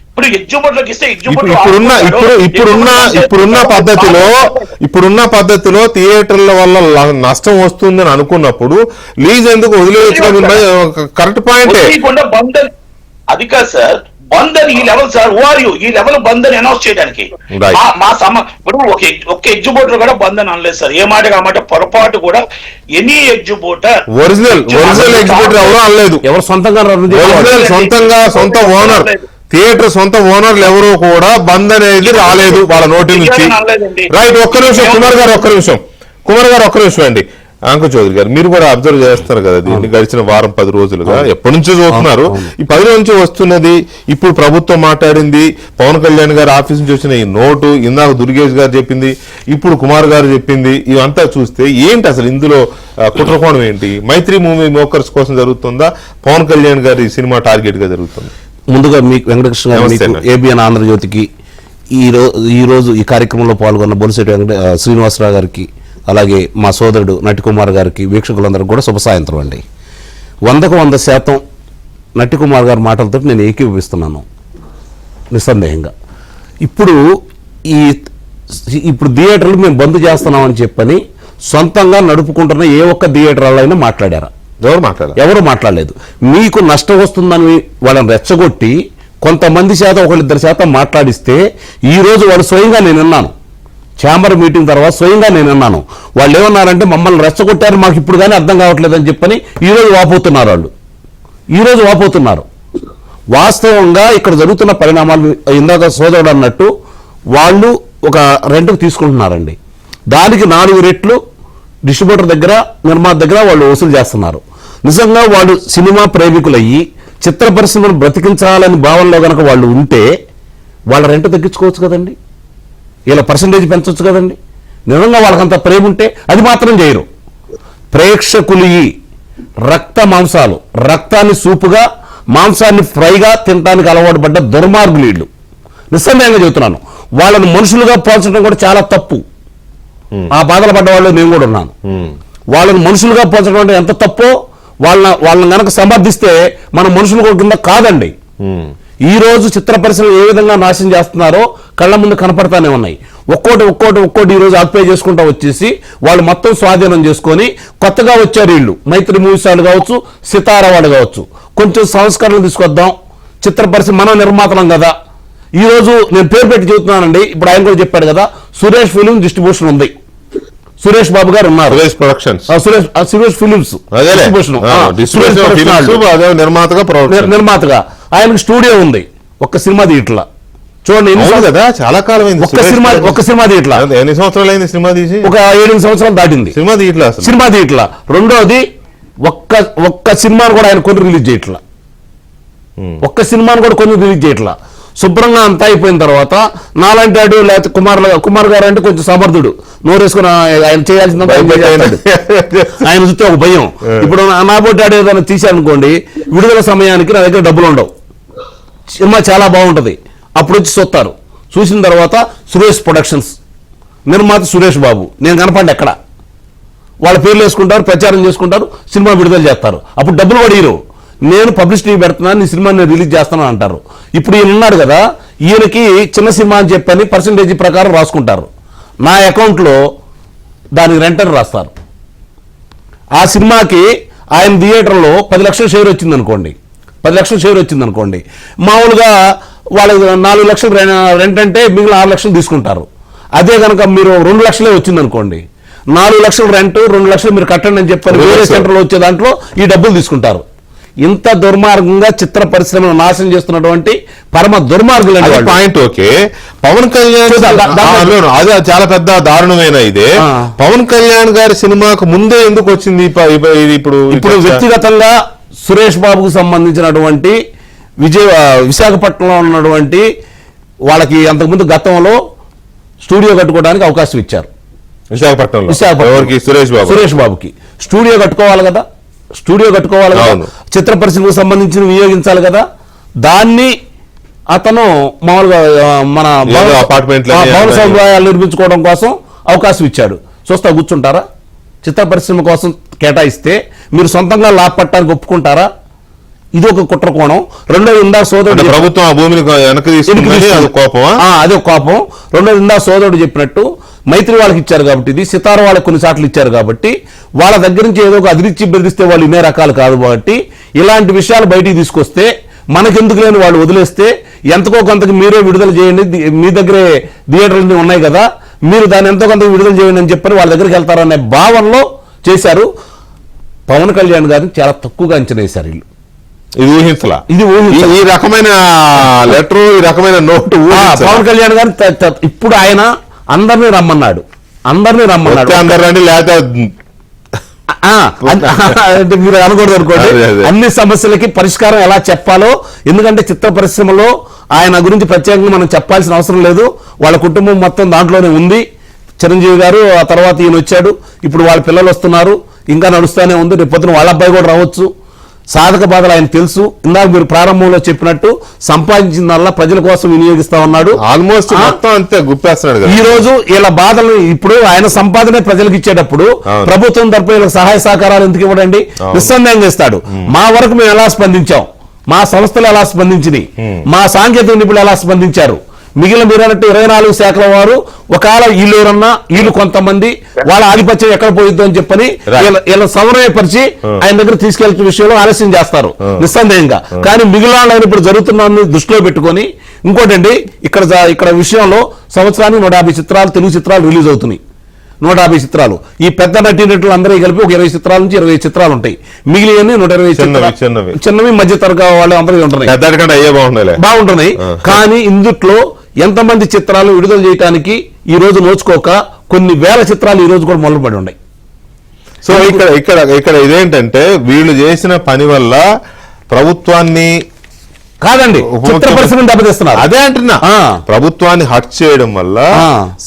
ఇప్పుడు ఎగ్జిబిట్లోకి ఇస్తే ఇప్పుడున్న పద్ధతిలో థియేటర్ల వల్ల నష్టం వస్తుందని అనుకున్నప్పుడు లీజ్ ఎందుకు వదిలేయచ్చు? Correct point. అది కాదు సార్, బంద్ అని ఈ లెవెల్ సార్, ఈ లెవెల్ బంద్ అని అనౌన్స్ చేయడానికి ఇప్పుడు ఒక ఎగ్జిబిటర్ కూడా బంద్ అని అనలేదు సార్. ఏ మాట కామాట పొరపాటు కూడా ఎనీ ఎగ్జిబిటర్ ఒరిజినల్ ఎగ్జిబిటర్ ఎవరు అనలేదు, ఎవరు సొంత ఓనర్ థియేటర్ సొంత ఓనర్లు ఎవరు కూడా బంద్ అనేది రాలేదు వాళ్ళ నోటి నుంచి. రైట్, ఒక్క నిమిషం కుమార్ గారు ఒక్క నిమిషం అండి. అంకు చౌదరి గారు, మీరు కూడా అబ్జర్వ్ చేస్తారు కదా దీన్ని, గడిచిన వారం 10 రోజులుగా ఎప్పటి నుంచో చూస్తున్నారు. ఈ 10 రోజుల నుంచి వస్తున్నది, ఇప్పుడు ప్రభుత్వం మాట్లాడింది, పవన్ కళ్యాణ్ గారు ఆఫీస్ నుంచి వచ్చిన ఈ నోటు, ఇందాక దుర్గేష్ గారు చెప్పింది, ఇప్పుడు కుమార్ గారు చెప్పింది, ఇవంతా చూస్తే ఏంటి అసలు ఇందులో కుట్రకోణం ఏంటి? మైత్రి మూవీ మేకర్స్ కోసం జరుగుతుందా, పవన్ కళ్యాణ్ గారి సినిమా టార్గెట్ గా జరుగుతుంది? ముందుగా మీకు వెంకటకృష్ణ గారు, ఏబిఎన్ ఆంధ్రజ్యోతికి ఈ రోజు ఈ కార్యక్రమంలో పాల్గొన్న బొలిశెట్టి శ్రీనివాసరావు గారికి, అలాగే మా సోదరుడు నటికుమార్ గారికి, వీక్షకులందరికీ కూడా శుభ సాయంత్రం అండి. 100% నటికుమార్ గారి మాటలతో నేను ఏకీభవిస్తున్నాను నిస్సందేహంగా. ఇప్పుడు థియేటర్లు మేము బంద్ చేస్తున్నామని చెప్పని సొంతంగా నడుపుకుంటున్న ఏ ఒక్క థియేటర్ అయినా మాట్లాడారా? ఎవరు మాట్లాడలేదు. మీకు నష్టం వస్తుందని వాళ్ళని రెచ్చగొట్టి కొంతమంది శాతం, 1-2% మాట్లాడిస్తే ఈ రోజు వాళ్ళు స్వయంగా నేను విన్నాను, ఛాంబర్ మీటింగ్ తర్వాత స్వయంగా నేను అన్నాను, వాళ్ళు ఏమన్నారంటే మమ్మల్ని రెచ్చగొట్టారు, మాకు ఇప్పుడు కానీ అర్థం కావట్లేదని చెప్పని ఈరోజు వాపోతున్నారు. వాస్తవంగా ఇక్కడ జరుగుతున్న పరిణామాలు ఇందాక సోదరుడు అన్నట్టు వాళ్ళు ఒక రెంట్కు తీసుకుంటున్నారండి, దానికి 4 రెట్లు డిస్ట్రిబ్యూటర్ దగ్గర, నిర్మాత దగ్గర వాళ్ళు వసూలు చేస్తున్నారు. నిజంగా వాళ్ళు సినిమా ప్రేమికులయ్యి చిత్ర పరిశ్రమను బ్రతికించాలని భావనలో కనుక వాళ్ళు ఉంటే వాళ్ళ రెంట్ తగ్గించుకోవచ్చు కదండి, ఇలా పర్సంటేజ్ పెంచవచ్చు కదండి. నిజంగా వాళ్ళకంత ప్రేమ ఉంటే అది మాత్రం చేయరు. ప్రేక్షకులు రక్త మాంసాలు, రక్తాన్ని సూపుగా, మాంసాన్ని ఫ్రైగా తినడానికి అలవాటు పడ్డ దుర్మార్గులు వీళ్ళు. నిస్సందేహంగా చెబుతున్నాను, వాళ్ళని మనుషులుగా పోల్చడం కూడా చాలా తప్పు. ఆ బాధలు పడ్డ వాళ్ళు నేను కూడా ఉన్నాను. వాళ్ళని మనుషులుగా పోల్చడం అంటే ఎంత తప్పో వాళ్ళని కనుక సమర్థిస్తే మన మనుషులు కింద కాదండి. ఈ రోజు చిత్ర పరిశ్రమ ఏ విధంగా నాశనం చేస్తున్నారో కళ్ళ ముందు కనపడతానే ఉన్నాయి. ఒక్కోటి ఈరోజు ఆక్యుపై చేసుకుంటా వచ్చేసి వాళ్ళు మొత్తం స్వాధీనం చేసుకొని కొత్తగా వచ్చారు వీళ్ళు మైత్రి మూవీస్ వాళ్ళు కావచ్చు, సితారా వాళ్ళు కావచ్చు. కొంచెం సంస్కరణలు తీసుకొద్దాం, చిత్ర పరిశ్రమ మనం నిర్మాతలం కదా. ఈ రోజు నేను పేరు పెట్టి చెబుతున్నానండి, ఇప్పుడు ఆయన కూడా చెప్పాడు కదా, సురేష్ ఫిలిం డిస్ట్రిబ్యూషన్ ఉంది, సురేష్ బాబు గారు ఉన్నారు, సురేష్ ప్రొడక్షన్స్, సురేష్ ఫిలిమ్స్ నిర్మాతగా ఆయనకు స్టూడియో ఉంది. ఒక్క సినిమా తీయట్లా చూడండి, కదా చాలా కాలం అయింది. ఒక్క సినిమా తీయట్లా. ఎన్ని సంవత్సరాలు అయింది సినిమా తీసి? ఒక 7 సంవత్సరాలు దాటింది సినిమా తీయట్లా. రెండోది ఒక్క సినిమాను కూడా ఆయన కొన్ని రిలీజ్ చేయట్లా, ఒక్క సినిమాను కూడా కొన్ని రిలీజ్ చేయట్లా. శుభ్రంగా అంతా అయిపోయిన తర్వాత నాలాంటి వాడు లేకపోతే కుమార్ గారు అంటే కొంచెం సమర్థుడు, నోరేసుకుని ఆయన చేయాల్సిందంతా ఆయన చూస్తే ఒక భయం. ఇప్పుడు నా బొట్టి ఆడు ఏదైనా తీశారనుకోండి, విడుదల సమయానికి నా దగ్గర డబ్బులు ఉండవు, సినిమా చాలా బాగుంటది, అప్పుడు వచ్చి చూస్తారు. చూసిన తర్వాత సురేష్ ప్రొడక్షన్స్ నిర్మాత సురేష్ బాబు, నేను కనపండి ఎక్కడ, వాళ్ళ పేర్లు వేసుకుంటారు, ప్రచారం చేసుకుంటారు, సినిమా విడుదల చేస్తారు. అప్పుడు డబ్బులు పడిరు, నేను పబ్లిసిటీ పెడుతున్నాను, నీ సినిమా నేను రిలీజ్ చేస్తాను అంటారు. ఇప్పుడు ఈయన ఉన్నాడు కదా, ఈయనకి చిన్న సినిమా అని చెప్పని పర్సంటేజ్ ప్రకారం రాసుకుంటారు. నా అకౌంట్లో దానికి రెంట్ అని రాస్తారు. ఆ సినిమాకి ఆయన థియేటర్లో 10 లక్షల షేర్ వచ్చిందనుకోండి, 10 లక్షల షేర్ వచ్చిందనుకోండి, మామూలుగా వాళ్ళకి 4 లక్షలు రెంట్ అంటే మిగిలిన 6 లక్షలు తీసుకుంటారు. అదే కనుక మీరు 2 లక్షలే వచ్చిందనుకోండి, 4 లక్షలు రెంట్, 2 లక్షలు మీరు కట్టండి అని చెప్పని వేరే సెంటర్లో వచ్చే దాంట్లో ఈ డబ్బులు తీసుకుంటారు. ఇంత దుర్మార్గంగా చిత్ర పరిశ్రమను నాశనం చేస్తున్నటువంటి పరమ దుర్మార్గులు పాయింట్. ఓకే, పవన్ కళ్యాణ్ అది చాలా పెద్ద దారుణమైన ఇదే. పవన్ కళ్యాణ్ గారి సినిమాకు ముందే ఎందుకు వచ్చింది ఇప్పుడు వ్యక్తిగతంగా సురేష్ బాబుకు సంబంధించినటువంటి విశాఖపట్నంలో ఉన్నటువంటి వాళ్ళకి అంతకుముందు గతంలో స్టూడియో కట్టుకోవడానికి అవకాశం ఇచ్చారు. విశాఖపట్నంలో సురేష్ బాబుకి స్టూడియో కట్టుకోవాలి కదా, చిత్ర పరిశ్రమకు సంబంధించి వినియోగించాలి కదా. దాన్ని అతను మామూలుగా మన భవన సౌకర్యాలు నిర్మించుకోవడం కోసం అవకాశం ఇచ్చాడు. చూస్తా కూర్చుంటారా? చిత్ర పరిశ్రమ కోసం కేటాయిస్తే మీరు సొంతంగా లాభపడటానికి ఒప్పుకుంటారా? ఇది ఒక కుట్ర కోణం. రెండోది ఇందా సోదరుడు ప్రభుత్వం ఆ భూమిని అదే కోపం. రెండోది ఇందా సోదరుడు చెప్పినట్టు మైత్రి వాళ్ళకి ఇచ్చారు కాబట్టి, ఇది సితారా వాళ్ళకి కొన్నిసార్లు ఇచ్చారు కాబట్టి, వాళ్ళ దగ్గర నుంచి ఏదో ఒక అదిరిచ్చి బెదిరిస్తే వాళ్ళు ఇన్నే రకాలు కాదు కాబట్టి, ఇలాంటి విషయాలు బయటికి తీసుకొస్తే మనకెందుకు లేని వాళ్ళు వదిలేస్తే ఎంతకో కొంతకి మీరే విడుదల చేయండి, మీ దగ్గరే థియేటర్లు ఉన్నాయి కదా, మీరు దాన్ని ఎంతో కొంత విడుదల చేయండి అని చెప్పని వాళ్ళ దగ్గరికి వెళ్తారనే భావనలో చేశారు. పవన్ కళ్యాణ్ గారిని చాలా తక్కువగా అంచనా వేశారు వీళ్ళు. ఇది ఊహించలా, ఈ రకమైన లెటర్, ఈ రకమైన నోటు పవన్ కళ్యాణ్ గారు ఇప్పుడు ఆయన అందరినీ రమ్మన్నాడు. అందరినీ లేకపోతే అంటే మీరు అనకూడదు అనుకోండి, అన్ని సమస్యలకి పరిష్కారం ఎలా చెప్పాలో. ఎందుకంటే చిత్ర పరిశ్రమలో ఆయన గురించి ప్రత్యేకంగా మనం చెప్పాల్సిన అవసరం లేదు, వాళ్ళ కుటుంబం మొత్తం దాంట్లోనే ఉంది. చిరంజీవి గారు, ఆ తర్వాత ఈయన వచ్చాడు, ఇప్పుడు వాళ్ళ పిల్లలు వస్తున్నారు, ఇంకా నడుస్తూనే ఉంది. రేపు పొద్దున వాళ్ళ అబ్బాయి కూడా రావచ్చు. సాధక బాధలు ఆయన తెలుసు. ఇందాక మీరు ప్రారంభంలో చెప్పినట్టు సంపాదించిందల్లా ప్రజల కోసం వినియోగిస్తా ఉన్నాడు. ఆల్మోస్ట్ మొత్తం అంతే గుప్పేస్తున్నాడు. ఈ రోజు ఇలా బాధలు, ఇప్పుడు ఆయన సంపాదనే ప్రజలకు ఇచ్చేటప్పుడు ప్రభుత్వం తరపున వీళ్ళకి సహాయ సహకారాలు ఎందుకు ఇవ్వడండి? నిస్సందేహంగా ఇస్తాడు. మా వరకు మేము ఎలా స్పందించాం, మా సంస్థలు ఎలా స్పందించినాయి, మా సాంకేతిక నిపుణులు ఎలా స్పందించారు, మిగిలిన మీరన్నట్టు 24 శాఖల వారు ఒకవేళ వీళ్ళు ఎవరన్నా వీళ్ళు కొంతమంది వాళ్ళ ఆధిపత్యం ఎక్కడ పోయిద్దు అని చెప్పని వీళ్ళ సమన్వయపరిచి ఆయన దగ్గర తీసుకెళ్తున్న విషయంలో ఆలస్యం చేస్తారు నిస్సందేహంగా. కానీ మిగిలిన ఇప్పుడు జరుగుతున్న దృష్టిలో పెట్టుకొని ఇంకోటండి, ఇక్కడ విషయంలో సంవత్సరానికి 150 చిత్రాలు, తెలుగు చిత్రాలు రిలీజ్ అవుతున్నాయి. 150 చిత్రాలు. ఈ పెద్ద నటీనటులు అందరూ కలిపి ఒక 20 చిత్రాల నుంచి 25 చిత్రాలు ఉంటాయి. మిగిలిన 120 చిన్నవి మధ్య తరగతి వాళ్ళు అందరూ ఉంటున్నాయి, బాగుంటున్నాయి. కానీ ఇందుట్లో ఎంతమంది చిత్రాలు విడుదల చేయడానికి ఈ రోజు నోచుకోక కొన్ని వేల చిత్రాలు ఈ రోజు కూడా మొదలుపడి ఉన్నాయి. సో ఇక్కడ ఇదేంటంటే వీళ్ళు చేసిన పని వల్ల ప్రభుత్వాన్ని కాదండి, చిత్ర పరిశ్రమ దెబ్బతీస్తున్నారు. అదే అంటున్నా, ప్రభుత్వాన్ని హర్ట్ చేయడం వల్ల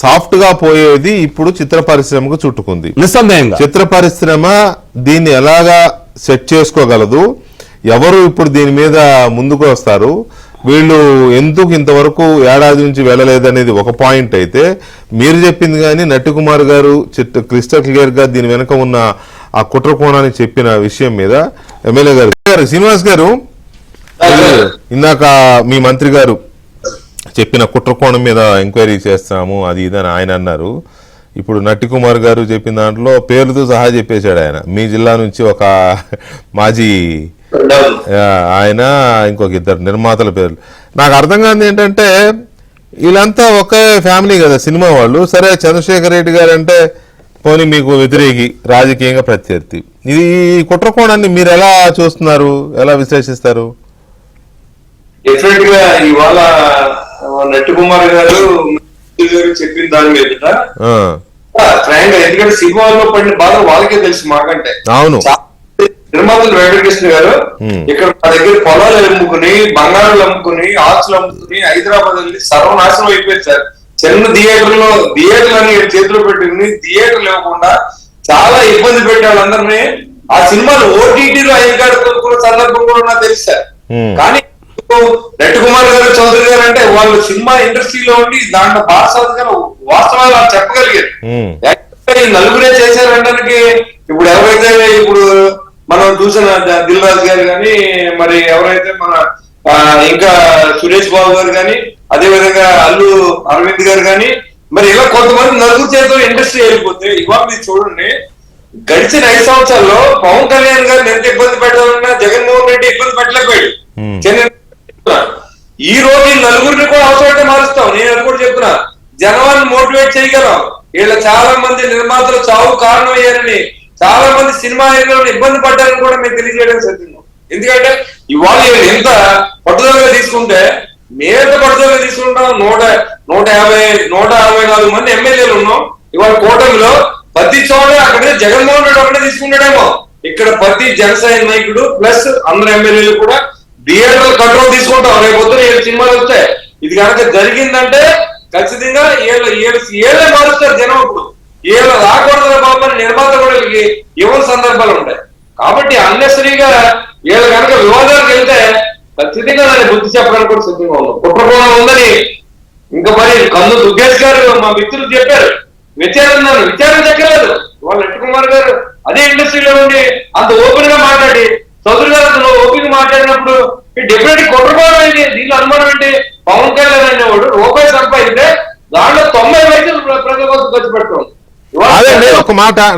సాఫ్ట్ గా పోయేది ఇప్పుడు చిత్ర పరిశ్రమకు చుట్టుకుంది. నిస్సందేహంగా చిత్ర పరిశ్రమ దీన్ని ఎలాగా సెట్ చేసుకోగలదు, ఎవరు ఇప్పుడు దీని మీద ముందుకు వస్తారు, వీళ్ళు ఎందుకు ఇంతవరకు ఏడాది నుంచి వెళ్ళలేదనేది ఒక పాయింట్ అయితే, మీరు చెప్పింది కానీ నట్టికుమార్ గారు క్రిస్టల్ క్లియర్ గా దీని వెనక ఉన్న ఆ కుట్ర కోణాన్ని చెప్పిన విషయం మీద ఎమ్మెల్యే గారు శ్రీనివాస్ గారు, ఇందాక మీ మంత్రి గారు చెప్పిన కుట్రకోణం మీద ఎంక్వైరీ చేస్తాము అది ఇదని ఆయన అన్నారు. ఇప్పుడు నట్టి కుమార్ గారు చెప్పిన దాంట్లో పేర్లతో సహా చెప్పేశాడు ఆయన. మీ జిల్లా నుంచి ఒక మాజీ ఆయన, ఇంకొక ఇద్దరు నిర్మాతల పేర్లు. నాకు అర్థం కాదు ఏంటంటే వీళ్ళంతా ఒకే ఫ్యామిలీ కదా సినిమా వాళ్ళు. సరే చంద్రశేఖర్ రెడ్డి గారు అంటే పోనీ మీకు వ్యతిరేకి, రాజకీయంగా ప్రత్యర్థి. ఇది కుట్రకోణాన్ని మీరు ఎలా చూస్తున్నారు, ఎలా విశ్లేషిస్తారు? డెఫినెట్ గా ఇవాళ నట్టి కుమార్ గారు చెప్పిన దాని మీద ఫ్రాంక్ గా, ఎందుకంటే సినిమాల్లో పడిన బాధ వాళ్ళకే తెలుసు మాకంటే. అవును, నిర్మాతలు వెంకటకృష్ణ గారు ఇక్కడ మా దగ్గర పొలాలు అమ్ముకుని, బంగారాలు అమ్ముకుని, ఆస్తులు అమ్ముకుని హైదరాబాద్ వెళ్ళి సర్వనాశనం అయిపోయింది సార్. చిన్న థియేటర్లు అని చేతిలో పెట్టుకుని థియేటర్లు ఇవ్వకుండా చాలా ఇబ్బంది పెట్టే వాళ్ళందరినీ ఆ సినిమాలు ఓటీటీలో అయ్యగాడు కొనుక్కున్న సందర్భం కూడా నాకు తెలుసు సార్. కానీ నట్టి కుమార్ గారు, చౌదరి గారు అంటే వాళ్ళు సినిమా ఇండస్ట్రీలో ఉండి దాంట్లో భాషగా వాస్తవాలు చెప్పగలిగారు. నలుగురే చేశారనడానికి ఇప్పుడు ఎవరైతే ఇప్పుడు మనం చూసిన దిల్ రాజు గారు కానీ, మరి ఎవరైతే మన ఇంకా సురేష్ బాబు గారు కానీ, అదే విధంగా అల్లు అరవింద్ గారు కానీ, మరి ఇలా కొంతమంది నలుగురు చేతిలో ఇండస్ట్రీ వెళ్ళిపోతే ఇవాళ మీరు చూడండి, గడిచిన 5 సంవత్సరాల్లో పవన్ కళ్యాణ్ గారిని ఎంత ఇబ్బంది పెట్టాలన్నా జగన్మోహన్ రెడ్డి ఇబ్బంది పెట్టలేకపోయాడు. ఈ రోజు ఈ నలుగురిని కూడా అవసరం మారుస్తాం. నేను అది కూడా చెప్తున్నా, జనాన్ని మోటివేట్ చేయగలం. వీళ్ళ చాలా మంది నిర్మాతలు చావు కారణం అయ్యారని, చాలా మంది సినిమా హీరోలు ఇబ్బంది పడ్డారని కూడా మేము తెలియజేయడం జరిగింది. ఎందుకంటే ఇవాళ ఎంత పట్టుదలగా తీసుకుంటే, మేత పట్టుదలగా తీసుకుంటాం. 154 మంది ఎమ్మెల్యేలు ఉన్నాం. ఇవాళ కూటమిలో ప్రతి చోట అక్కడ జగన్మోహన్ రెడ్డి ఒకటే తీసుకుంటాడేమో, ఇక్కడ ప్రతి జనసేన నాయకుడు ప్లస్ అందరు ఎమ్మెల్యేలు కూడా థియేటర్ కంట్రోల్ తీసుకుంటాం. రేపు పొద్దున 7 సినిమాలు వస్తాయి. ఇది కనుక జరిగిందంటే ఖచ్చితంగా ఏళ్ళే మారుస్తారు జనం. ఇప్పుడు ఏళ్ళు రాకూడదు బాబు అని నిర్మాత కూడా ఇవ్వని సందర్భాలు ఉంటాయి. కాబట్టి అన్నెసరీగా వీళ్ళు కనుక వివాదాలకు వెళ్తే ఖచ్చితంగా దాన్ని బుద్ధి చెప్పడానికి కూడా సిద్ధంగా ఉన్నాం. కుట్రకోణం ఉందని ఇంకా మరి కందు దుర్గేష్ గారు మా మిత్రులు చెప్పారు, విచారణ చెక్కలేదు. వాళ్ళు నట్టి కుమార్ గారు అదే ఇండస్ట్రీలో ఉండి అంత ఓపెన్ గా మాట్లాడి, చౌదరి గారు ఓపెన్ గా మాట్లాడినప్పుడు డెఫినెట్ కుట్రకోణం ఏంటి, దీనిలో అనుమానం ఏంటి? పవన్ కళ్యాణ్ అనేవాడు రూపాయి సంపాదిస్తే దాంట్లో 90 వైద్యులు ప్రజల కోసం ఖర్చు పెడతాం. అదే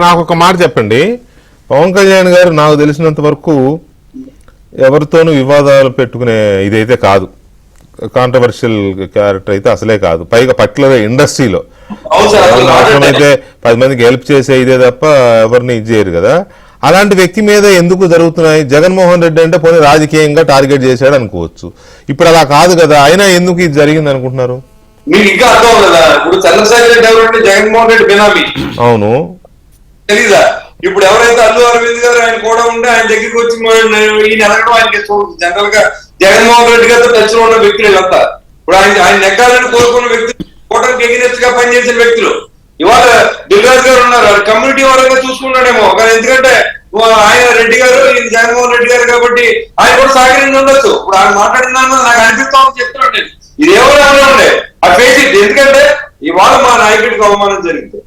నాకు ఒక మాట చెప్పండి. పవన్ కళ్యాణ్ గారు నాకు తెలిసినంత వరకు ఎవరితోనూ వివాదాలు పెట్టుకునే ఇదైతే కాదు, కాంట్రవర్షియల్ క్యారెక్టర్ అయితే అసలే కాదు. పైగా పర్టికులర్ ఇండస్ట్రీలో అవసరమైతే 10 మందికి హెల్ప్ చేసే ఇదే తప్ప ఎవరిని ఇది చేయరు కదా. అలాంటి వ్యక్తి మీద ఎందుకు జరుగుతున్నాయి? జగన్మోహన్ రెడ్డి అంటే పోనీ రాజకీయంగా టార్గెట్ చేశాడు అనుకోవచ్చు. ఇప్పుడు అలా కాదు కదా, అయినా ఎందుకు ఇది జరిగింది అనుకుంటున్నారు? మీకు ఇంకా అర్థం కదా, ఇప్పుడు చంద్రశేఖర్ రెడ్డి ఎవరంటే జగన్మోహన్ రెడ్డి బినామీ. అవును, తెలీదా? ఇప్పుడు ఎవరైతే అల్లు అరవింద్ గారు ఆయన కూడా ఉంటే ఆయన దగ్గరికి వచ్చి ఈయన ఎదగడం ఆయనకి జనరల్ గా జగన్మోహన్ రెడ్డి గారితో టచ్ లో ఉన్న వ్యక్తులు వీళ్ళంతా. ఇప్పుడు ఆయన నెగ్గాలని కోరుకున్న వ్యక్తులు, కూటమికి ఎగినెస్ట్ గా పనిచేసిన వ్యక్తులు. ఇవాళ దిల్ రాజు గారు ఉన్నారు, కమ్యూనిటీ పరంగా చూసుకున్నాడేమో. కానీ ఎందుకంటే ఆయన రెడ్డి గారు, ఈయన జగన్మోహన్ రెడ్డి గారు కాబట్టి ఆయన కూడా సహకరించి ఉండొచ్చు. ఇప్పుడు ఆయన మాట్లాడిన నాకు అనిపిస్తామని చెప్తున్నాను నేను. ఇది ఎవరు ఉండే ఆ ఫేస్ ఇట్. ఎందుకంటే ఇవాళ మా నాయకుడికి అవమానం జరిగింది,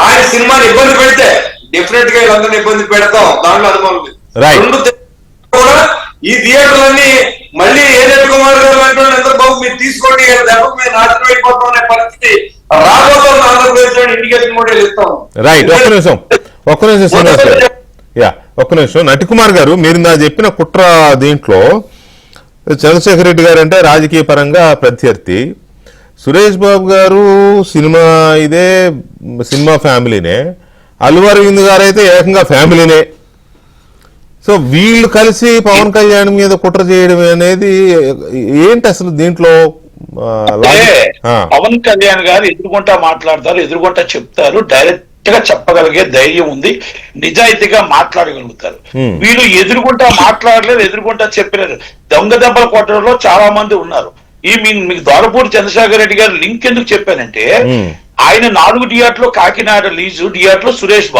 ఆయన సినిమాని ఇబ్బంది పెడితే డెఫినెట్ గా వీళ్ళందరినీ ఇబ్బంది పెడతాం, దాంట్లో అనుమానం లేదు. రెండు కూడా ఈ థియేటర్లన్నీ మళ్ళీ నట్టి కుమార్ గారు అంటే ఎంత బాబు మీరు తీసుకోండి, దెబ్బకు మేము నాశనం అయిపోతాం అనే పరిస్థితి రాబోతున్న ఆంధ్రప్రదేశ్ లో ఇండికేషన్ మోడల్ ఇస్తాం. రైట్, ఒక్క నిమిషం నట్టి కుమార్ గారు, మీరు నా చెప్పిన కుట్ర దీంట్లో చంద్రశేఖర్ రెడ్డి గారు అంటే రాజకీయ పరంగా ప్రత్యర్థి, సురేష్ బాబు గారు సినిమా ఇదే సినిమా ఫ్యామిలీనే, అల్లు అరవింద్ గారు అయితే ఏకంగా ఫ్యామిలీనే. సో వీళ్ళు కలిసి పవన్ కళ్యాణ్ మీద కుట్ర చేయడం అనేది ఏంటి అసలు దీంట్లో? పవన్ కళ్యాణ్ గారు ఎదురుకుంటా మాట్లాడతారు, ఎదురుకుంటా చెప్తారు, డైరెక్ట్ గా చెప్పగలిగే ధైర్యం ఉంది, నిజాయితీగా మాట్లాడగలుగుతారు. వీళ్ళు ఎదురుకుంటా మాట్లాడలేదు, ఎదురుకుంటా చెప్పలేరు. దొంగ దెబ్బలు కొట్టడంలో చాలా మంది ఉన్నారు. మీకు దొరపూడి చంద్రశేఖర్ రెడ్డి గారు లింక్ ఎందుకు చెప్పానంటే, ఆయన 4 థియేటర్లు, కాకినాడ లీజు థియేటర్లు సురేష్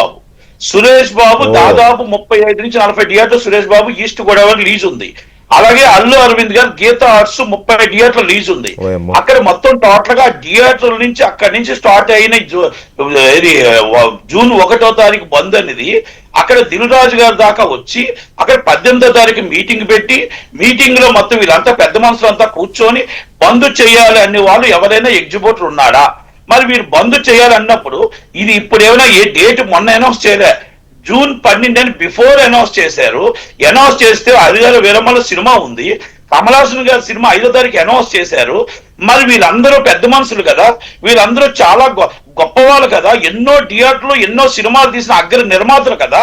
బాబు దాదాపు 35 నుంచి 40 థియేటర్లు సురేష్ బాబు ఈస్ట్ గోదావరి లీజ్ ఉంది. అలాగే అల్లు అరవింద్ గారు గీతా ఆర్ట్స్ 30 థియేటర్ల లీజ్ ఉంది. ఓయమ్మో. అక్కడ మొత్తం టోటల్ గా థియేటర్ల నుంచి అక్కడి నుంచి స్టార్ట్ అయిన ఇది జూన్ 1వ తారీఖు బంద్ అనేది అక్కడ దిల్రాజు గారి దాకా వచ్చి అక్కడ 18వ తారీఖు మీటింగ్ పెట్టి మీటింగ్ లో మొత్తం వీళ్ళంతా పెద్ద మనుషులంతా కూర్చొని బంద్ చేయాలి అనే వాళ్ళు ఎవరైనా ఎగ్జిక్యూటర్ ఉన్నాడా? మరి మీరు బంద్ చేయాలి అన్నప్పుడు ఇది ఇప్పుడు ఏమైనా ఏ డేట్ మొన్న అనౌన్స్ చేయలే, జూన్ 12 అని బిఫోర్ అనౌన్స్ చేశారు. అనౌన్స్ చేస్తే హరిహర వీరమల సినిమా ఉంది, కమలాసన్ గారి సినిమా 5వ తారీఖు అనౌన్స్ చేశారు. మరి వీళ్ళందరూ పెద్ద మనుషులు కదా, వీళ్ళందరూ చాలా గొప్పవాళ్ళు కదా, ఎన్నో థియేటర్లు ఎన్నో సినిమాలు తీసిన అగ్ర నిర్మాతలు కదా.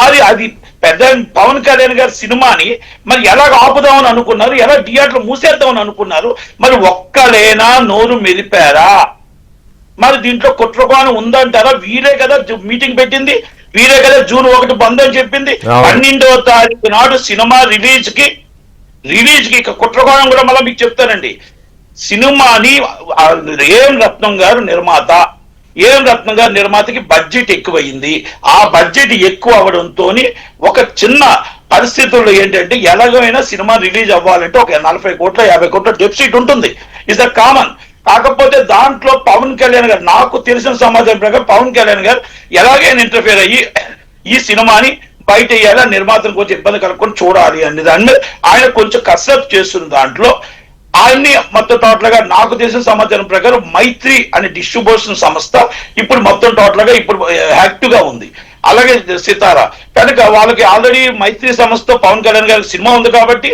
మరి అది పెద్ద పవన్ కళ్యాణ్ గారి సినిమాని మరి ఎలా ఆపుదామని అనుకున్నారు, ఎలా థియేటర్లు మూసేద్దామని అనుకున్నారు? మరి ఒక్కలేనా నోరు మెరిపారా? మరి దీంట్లో కుట్రకోణం ఉందంటారా? వీరే కదా మీటింగ్ పెట్టింది, వీరే కదా జూన్ 1 బంద్ అని చెప్పింది. 12వ తారీఖు నాడు సినిమా రిలీజ్ కి ఇక కుట్రకోణం కూడా మళ్ళీ మీకు చెప్తానండి. సినిమాని ఏం రత్నం గారు నిర్మాతకి బడ్జెట్ ఎక్కువైంది. ఆ బడ్జెట్ ఎక్కువ అవడంతో ఒక చిన్న పరిస్థితుల్లో ఏంటంటే ఎలాగైనా సినిమా రిలీజ్ అవ్వాలంటే ఒక 40 కోట్ల 50 కోట్ల డెఫిసిట్ ఉంటుంది. Is the common. కాకపోతే దాంట్లో పవన్ కళ్యాణ్ గారు, నాకు తెలిసిన సమాచారం ప్రకారం పవన్ కళ్యాణ్ గారు ఎలాగైనా ఇంటర్ఫియర్ అయ్యి ఈ సినిమాని బయట వేయాలి, నిర్మాతను కొంచెం ఇబ్బంది కలుపుకొని చూడాలి అనే దాని మీద ఆయన కొంచెం కసరత్తు చేస్తున్న దాంట్లో ఆయన్ని మొత్తం టోటల్ గా నాకు తెలిసిన సమాచారం ప్రకారం మైత్రి అనే డిస్ట్రిబ్యూషన్ సంస్థ ఇప్పుడు మొత్తం టోటల్ గా ఇప్పుడు యాక్టివ్ గా ఉంది. అలాగే సితారా కనుక వాళ్ళకి ఆల్రెడీ మైత్రి సంస్థ పవన్ కళ్యాణ్ గారి సినిమా ఉంది కాబట్టి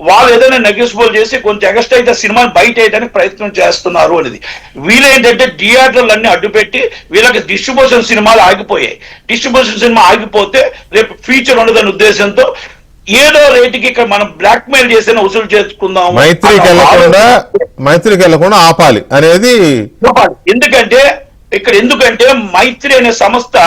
వాళ్ళు ఏదైనా నెగోషియబుల్ చేసి కొంచెం ఎగస్ట్ అయితే సినిమాని బయట వేయడానికి ప్రయత్నం చేస్తున్నారు అనేది. వీళ్ళేంటంటే థియేటర్లు అన్ని అడ్డుపెట్టి వీళ్ళకి డిస్ట్రిబ్యూషన్ సినిమాలు ఆగిపోయాయి. డిస్ట్రిబ్యూషన్ సినిమా ఆగిపోతే రేపు ఫ్యూచర్ ఉండదనే ఉద్దేశంతో ఏదో రేటుకి ఇక్కడ మనం బ్లాక్ మెయిల్ చేసిన వసూలు చేసుకుందాం, మైత్రికి వెళ్లకుండా ఆపాలి అనేది. ఎందుకంటే మైత్రి అనే సంస్థ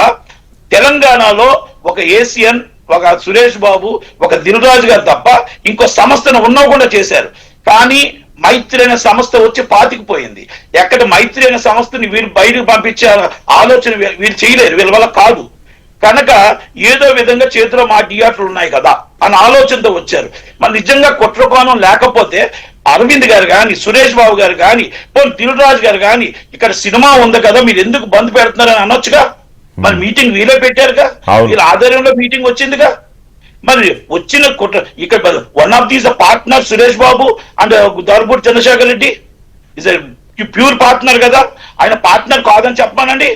తెలంగాణలో ఒక ఏసియన్, ఒక సురేష్ బాబు, ఒక దిల్రాజు గారు తప్ప ఇంకో సంస్థను ఉన్నకుండా చేశారు. కానీ మైత్రి అనే సంస్థ వచ్చి పాతికిపోయింది. ఎక్కడ మైత్రి అనే సంస్థని వీళ్ళు బయటకు పంపించే ఆలోచన వీళ్ళు చేయలేరు, వీళ్ళ వల్ల కాదు. కనుక ఏదో విధంగా చేతిలో మా థియేటర్లు ఉన్నాయి కదా అన్న ఆలోచనతో వచ్చారు. మరి నిజంగా కుట్రకోణం లేకపోతే అరవింద్ గారు కానీ, సురేష్ బాబు గారు కానీ, దిల్రాజు గారు కానీ ఇక్కడ సినిమా ఉంది కదా మీరు ఎందుకు బంద్ పెడుతున్నారని అనొచ్చుగా. మరి మీటింగ్ వీలే పెట్టారుగా, వీళ్ళ ఆధ్వర్యంలో మీటింగ్ వచ్చిందిగా. మరి వచ్చిన కుట్ర ఇక్కడ one of these partner Suresh Babu and దర్పూర్ Chandrasekhar Reddy is pure partner కదా. ఆయన పార్ట్నర్ కాదని చెప్పమానండి,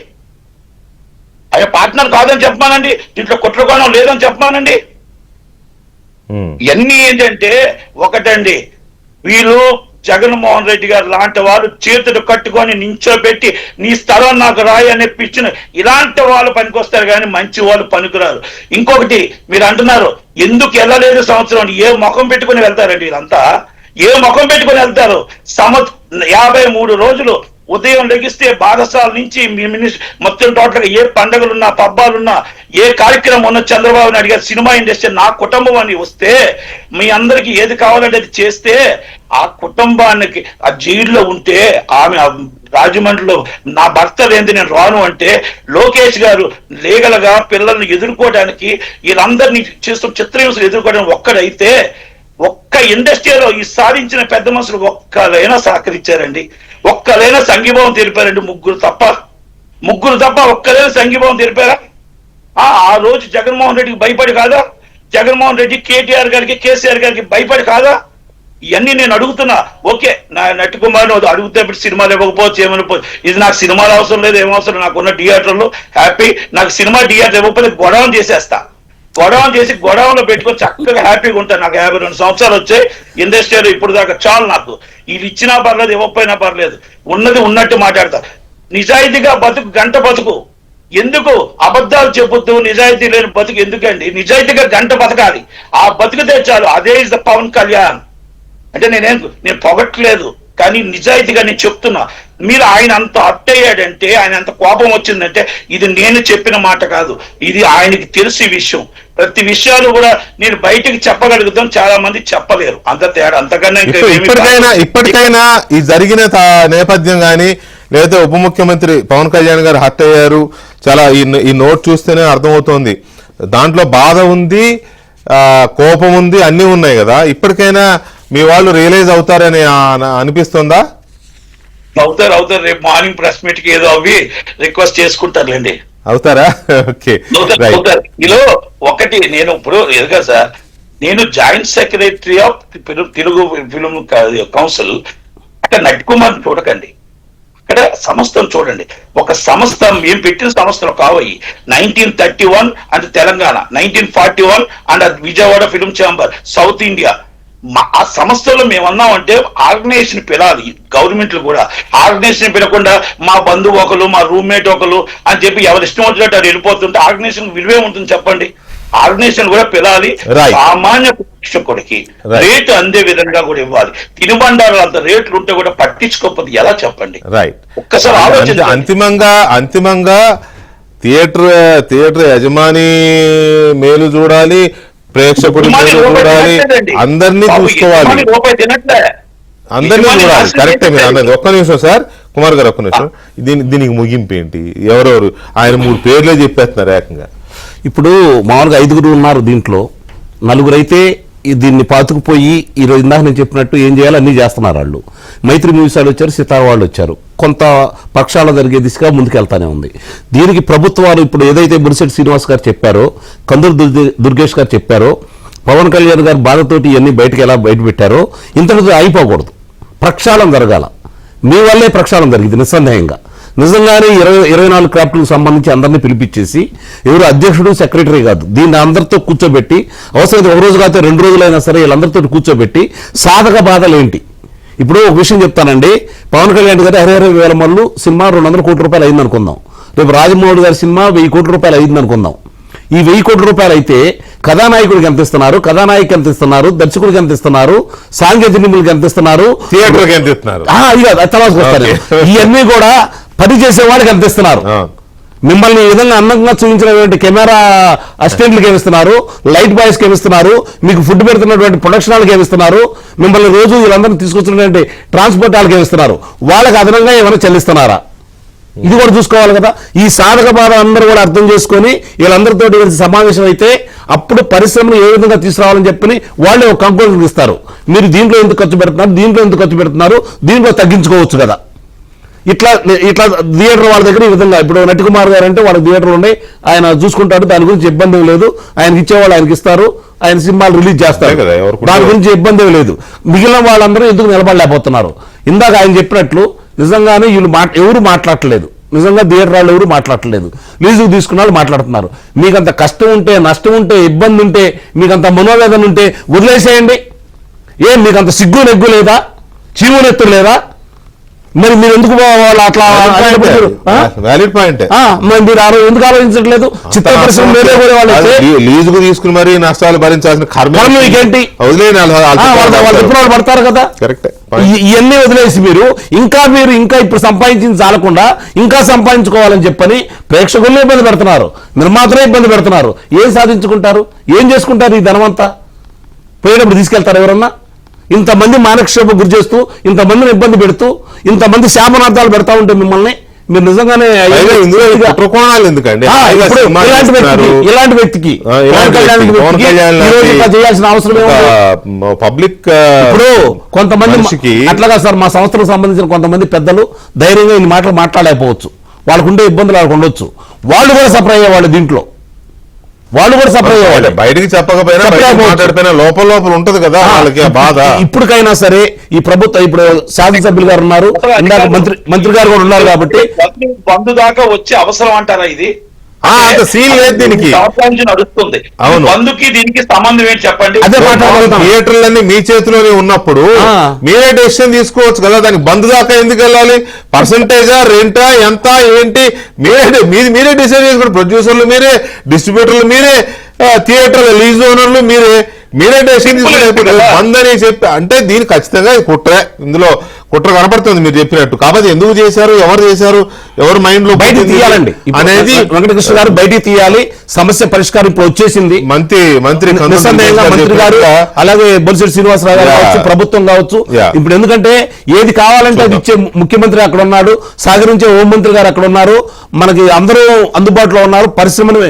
దీంట్లో కుట్రకోణం లేదని చెప్పమానండి. ఇవన్నీ ఏంటంటే ఒకటండి, వీళ్ళు జగన్మోహన్ రెడ్డి గారు లాంటి వాళ్ళు చేతులు కట్టుకొని నించోబెట్టి నీ స్థలం నాకు రాయి అని పిచ్చిన ఇలాంటి వాళ్ళు పనికొస్తారు కానీ మంచి వాళ్ళు పనికిరారు. ఇంకొకటి మీరు అంటున్నారు ఎందుకు వెళ్ళలేదు సంవత్సరం, ఏ ముఖం పెట్టుకుని వెళ్తారండి వీళ్ళంతా? ఏ ముఖం పెట్టుకుని వెళ్తారు? 53 రోజులు ఉదయం లెగిస్తే బారసాల నుంచి మొత్తం టోటల్ గా ఏ పండుగలున్నా పబ్బాలున్నా ఏ కార్యక్రమం ఉన్న చంద్రబాబు నాయుడు గారు సినిమా ఇండస్ట్రీ నా కుటుంబం అని వస్తే మీ అందరికి ఏది కావాలంటే అది చేస్తే ఆ కుటుంబానికి ఆ జైల్లో ఉంటే ఆమె రాజమండ్రిలో నా భర్త లేనిది నేను రాను అంటే లోకేష్ గారు లీగల్ గా పిల్లల్ని ఎదుర్కోవడానికి వీళ్ళందరినీ చేస్తున్న చిత్రహింసలు ఎదుర్కోవడానికి ఒక్కడైతే ఒక్క ఇండస్ట్రీలో ఈ సాధించిన పెద్ద మనుషులు ఒక్కలైనా సహకరించారండి, ఒక్కలైనా సంఘీభావం తెలిపారండి? ముగ్గురు తప్ప ఒక్కలైనా సంఘీభావం తెలిపారా? ఆ రోజు జగన్మోహన్ రెడ్డికి భయపడి కాదా? జగన్మోహన్ రెడ్డి కేటీఆర్ గారికి కేసీఆర్ గారికి భయపడి కాదా? ఇవన్నీ నేను అడుగుతున్నా. ఓకే, నా నటి కుమార్ అడిగితే సినిమాలు ఇవ్వకపోవచ్చు ఏమనిపోవచ్చు, ఇది నాకు సినిమాలు అవసరం లేదు, ఏమవసరం, నాకున్న థియేటర్లు హ్యాపీ, నాకు సినిమా థియేటర్ ఇవ్వకపోతే గొడవ చేసేస్తా, గొడవలో పెట్టుకొని చక్కగా హ్యాపీగా ఉంటాను. నాకు 52 సంవత్సరాలు వచ్చాయి ఇండస్ట్రీలో, ఇప్పుడు దాకా చాలు నాకు. వీళ్ళు ఇచ్చినా పర్లేదు, ఇవ్వకపోయినా పర్లేదు, ఉన్నది ఉన్నట్టు మాట్లాడతా. నిజాయితీగా బతుకు, గంట బతుకు. ఎందుకు అబద్ధాలు చెబుతూ నిజాయితీ లేని బతుకు ఎందుకండి? నిజాయితీగా గంట బతకాలి, ఆ బతుకుతే చాలు. అదే ఇస్ ద పవన్ కళ్యాణ్ అంటే. నేను పొగట్లేదు, కానీ నిజాయితీగా నేను చెప్తున్నా. మీరు ఆయన అంత హర్ట్ అయ్యాడంటే, ఆయన అంత కోపం వచ్చిందంటే ఇది నేను చెప్పిన మాట కాదు, ఇది ఆయనకి తెలిసి విషయం. ప్రతి విషయాలు కూడా నేను బయటకు చెప్పగలుగుతాం, చాలా మంది చెప్పలేరు. అంత తేడా, అంతకన్నా ఇప్పటికైనా ఈ జరిగిన నేపథ్యం కానీ లేదా ఉప ముఖ్యమంత్రి పవన్ కళ్యాణ్ గారు హర్ట్ అయ్యారు, చాలా ఈ నోట్ చూస్తేనే అర్థమవుతోంది దాంట్లో బాధ ఉంది, కోపం ఉంది, అన్నీ ఉన్నాయి కదా. ఇప్పటికైనా మీ వాళ్ళు రియలైజ్ అవుతారని అనిపిస్తుందా? అవుతారు. రేపు మార్నింగ్ ప్రెస్ మీట్ కి ఏదో అవి రిక్వెస్ట్ చేసుకుంటారులేండి. అవుతారా? ఓకే, అవుతారు. ఇలా ఒకటి నేను ఇప్పుడు ఎదుగా సార్, నేను joint secretary of Telugu film council. అక్కడ నటికుమార్ చూడకండి, అక్కడ సంస్థలు చూడండి. ఒక సంస్థ మేము పెట్టిన సంస్థలు కావయి. 1931 and Telangana, 1941 and Vijayawada film chamber, south India. ఆ సంస్థలో మేము అన్నామంటే ఆర్గనైజేషన్ పిలాలి. గవర్నమెంట్లు కూడా ఆర్గనైజేషన్ పిలకుండా మా బంధువు ఒకరు, మా రూమ్మేట్ ఒకరు అని చెప్పి ఎవరు ఇష్టం వచ్చినట్టు అది వెళ్ళిపోతుంటే ఆర్గనైజేషన్ విలువే ఉంటుంది చెప్పండి. ఆర్గనైజేషన్ కూడా పిలాలి. సామాన్య ప్రేక్షకుడికి రేటు అందే విధంగా కూడా ఇవ్వాలి. తినుబండారాలు అంత రేట్లు ఉంటే కూడా పట్టించుకోకపోతే ఎలా చెప్పండి? రైట్. ఒక్కసారి ఆలోచించండి. అంతిమంగా థియేటర్ యజమాని మేలు చూడాలి, ప్రేక్షకుడి మేలు చూడాలి, అందరినీ చూసుకోవాలి, అందరినీ చూడాలి. కరెక్టే మీరు అన్నది. ఒక్క నిమిషం సార్, కుమార్ గారు ఒక్క నిమిషం. దీనికి ముగింపు ఏంటి? ఎవరెవరు? ఆయన 3 పేర్లే చెప్పేస్తున్నారు ఏకంగా. ఇప్పుడు మామూలుగా 5 ఉన్నారు దీంట్లో, 4 అయితే దీన్ని పాతుకుపోయి ఈరోజు ఇందాక నేను చెప్పినట్టు ఏం చేయాలో అన్నీ చేస్తున్నారు వాళ్ళు. మైత్రి మూవీస్ వాళ్ళు వచ్చారు, సితార వాళ్ళు వచ్చారు. కొంత పక్షాల జరిగే దిశగా ముందుకెళ్తానే ఉంది. దీనికి ప్రభుత్వాలు ఇప్పుడు ఏదైతే బురిశెట్టి శ్రీనివాస్ గారు చెప్పారో, కందూరు దుర్గేష్ గారు చెప్పారో, పవన్ కళ్యాణ్ గారు బాధతోటి ఇవన్నీ బయటకు ఎలా బయట పెట్టారో, ఇంతటితో అయిపోకూడదు. ప్రక్షాళన జరగాల. మీ వల్లే ప్రక్షాళన జరిగింది నిస్సందేహంగా. నిజంగానే 24 క్రాఫ్ట్లకు సంబంధించి అందరినీ పిలిపించేసి, ఎవరు అధ్యక్షుడు సెక్రటరీ కాదు, దీన్ని అందరితో కూర్చోబెట్టి, అవసరమైతే ఒక రోజు కాకపోతే 2 రోజులైనా సరే వీళ్ళందరితో కూర్చోబెట్టి సాధక బాధలు ఏంటి. ఇప్పుడు ఒక విషయం చెప్తానండి. పవన్ కళ్యాణ్ గారి హరిహర వేలమల్లు సినిమా 200 కోట్ల రూపాయలు అయింది అనుకుందాం. రేపు రాజమౌళి గారి సినిమా 1000 కోట్ల రూపాయలు అయింది అనుకుందాం. ఈ 1000 కోట్ల రూపాయలు అయితే కథానాయకుడికి ఎంత ఇస్తున్నారు, కథానాయకి ఎంత ఇస్తున్నారు, దర్శకుడికి ఎంత ఇస్తున్నారు, సాంకేతిక నిపుణులకి ఎంత ఇస్తున్నారు, థియేటర్కి ఎంత ఇస్తున్నారు, ఇవన్నీ కూడా పని చేసేవాడికి ఎంత ఇస్తున్నారు, మిమ్మల్ని ఈ విధంగా అందంగా చూపించినటువంటి కెమెరా అసిస్టెంట్లకు ఏమిస్తున్నారు, లైట్ బాయ్స్కి ఏమిస్తున్నారు, మీకు ఫుడ్ పెడుతున్నటువంటి ప్రొడక్షన్ వాళ్ళకి ఏమిస్తున్నారు, మిమ్మల్ని రోజు వీళ్ళందరినీ తీసుకొచ్చినటువంటి ట్రాన్స్పోర్ట్ వాళ్ళకి ఏమిస్తున్నారు, వాళ్ళకి అదనంగా ఏమైనా చెల్లిస్తున్నారా? ఇది కూడా చూసుకోవాలి కదా. ఈ సాధక బాధ అందరూ కూడా అర్థం చేసుకొని వీళ్ళందరితో సమావేశం అయితే అప్పుడు పరిశ్రమను ఏ విధంగా తీసుకురావాలని చెప్పని వాళ్ళే ఒక కంక్లూజన్ ఇస్తారు. మీరు దీంట్లో ఎందుకు ఖర్చు పెడుతున్నారు, దీంట్లో ఎందుకు ఖర్చు పెడుతున్నారు, దీంట్లో తగ్గించుకోవచ్చు కదా. ఇట్లా థియేటర్ వాళ్ళ దగ్గర ఈ విధంగా ఇప్పుడు నటికుమార్ గారు అంటే వాళ్ళ థియేటర్లు ఉన్నాయి, ఆయన చూసుకుంటాడు, దాని గురించి ఇబ్బంది లేదు. ఆయనకి ఇచ్చేవాళ్ళు ఆయనకి ఇస్తారు, ఆయన సినిమాలు రిలీజ్ చేస్తారు, దాని గురించి ఇబ్బంది లేదు. మిగిలిన వాళ్ళందరూ ఎందుకు నిలబడలేకపోతున్నారు? ఇందాక ఆయన చెప్పినట్లు నిజంగానే వీళ్ళు ఎవరు మాట్లాడట్లేదు. నిజంగా థియేటర్ వాళ్ళు ఎవరు మాట్లాడట్లేదు. లీజుకు తీసుకున్న వాళ్ళు మాట్లాడుతున్నారు. మీకంత కష్టం ఉంటే, నష్టం ఉంటే, ఇబ్బంది ఉంటే, మీకంత మనోవేదన ఉంటే వదిలేసేయండి. మీకంత సిగ్గు నెగ్గు లేదా, చీము నెత్తు లేదా? మరి మీరు ఎందుకు అట్లా వ్యాలిడ్ పాయింట్. మీరు ఎందుకు ఆలోచించట్లేదు? చిత్ర పరిశ్రమ లీజుకు తీసుకుని మరి నష్టాలు భరించాల్సిన కర్మ మీకేంటి? వాళ్ళు పడతారు కదా. ఇవన్నీ వదిలేసి మీరు ఇంకా ఇప్పుడు సంపాదించింది చాలకుండా ఇంకా సంపాదించుకోవాలని చెప్పని ప్రేక్షకులను ఇబ్బంది పెడుతున్నారు, నిర్మాతలే ఇబ్బంది పెడుతున్నారు. ఏం సాధించుకుంటారు? ఏం చేసుకుంటారు? ఈ ధనమంతా పోయినప్పుడు తీసుకెళ్తారు ఎవరన్నా? ఇంతమంది మానక్షోభ గురి చేస్తూ, ఇంతమందిని ఇబ్బంది పెడుతూ, ఇంతమంది శాపనార్థాలు పెడతా ఉంటే మిమ్మల్ని మీరు నిజంగానే ఎందుకండి ఇలాంటి వ్యక్తికి చేయాల్సిన అవసరం పబ్లిక్ ఇప్పుడు కొంతమంది అట్లాగా సార్, మా సంస్థలకు సంబంధించిన కొంతమంది పెద్దలు ధైర్యంగా ఇన్ని మాటలు మాట్లాడలేకపోవచ్చు, వాళ్ళకు ఉండే ఇబ్బందులు వాళ్ళకు ఉండొచ్చు, వాళ్ళు కూడా సఫర్ అయ్యేవాళ్ళు, దీంట్లో వాళ్ళు కూడా సఫర్ అయ్యేవాళ్ళు. బయటికి చెప్పకపోయినా మాట్లాడిపోయినా లోపల ఉంటది కదా వాళ్ళకి బాధ. ఇప్పటికైనా సరే ఈ ప్రభుత్వం, ఇప్పుడు శాసనసభ్యులు గారు ఉన్నారు, ఇందాక మంత్రి గారు కూడా ఉన్నారు కాబట్టి బంధు దాకా వచ్చే అవసరం అంటారా? ఇది అంత సీన్ లేదు దీనికి. నడుస్తుంది. బంధుకి దీనికి సంబంధం ఏంటి చెప్పండి? అదే థియేటర్లన్నీ మీ చేతిలోనే ఉన్నప్పుడు మీరే డెసిషన్ తీసుకోవచ్చు కదా. దానికి బంధు దాకా ఎందుకు వెళ్ళాలి? పర్సంటేజా, రెంటా, ఎంత, ఏంటి మీరే డిసైడ్ చేసుకోండి. ప్రొడ్యూసర్లు మీరే, డిస్ట్రిబ్యూటర్లు మీరే, థియేటర్ల లీజ్ ఓనర్లు మీరే డెసిషన్ తీసుకుని బంద్ అని చెప్పి అంటే దీన్ని ఖచ్చితంగా కుట్రే. ఇందులో కుట్ర కనపడుతుంది మీరు చెప్పినట్టు. కాబట్టి ఎందుకు చేశారు, ఎవరు చేశారు, ఎవరు మైండ్ లో బయట తీయాలండి అనేది వెంకటకృష్ణ గారు బయటికి తీయాలి. సమస్య పరిష్కారం ఇప్పుడు వచ్చేసింది. మంత్రి గారు, అలాగే బొలిశెట్టి శ్రీనివాసరావు గారు కావచ్చు, ప్రభుత్వం కావచ్చు. ఇప్పుడు ఎందుకంటే ఏది కావాలంటే అది ఇచ్చే ముఖ్యమంత్రి అక్కడ ఉన్నాడు, సహకరించే హోంమంత్రి గారు అక్కడ ఉన్నారు, మనకి అందరూ అందుబాటులో ఉన్నారు. పరిశ్రమను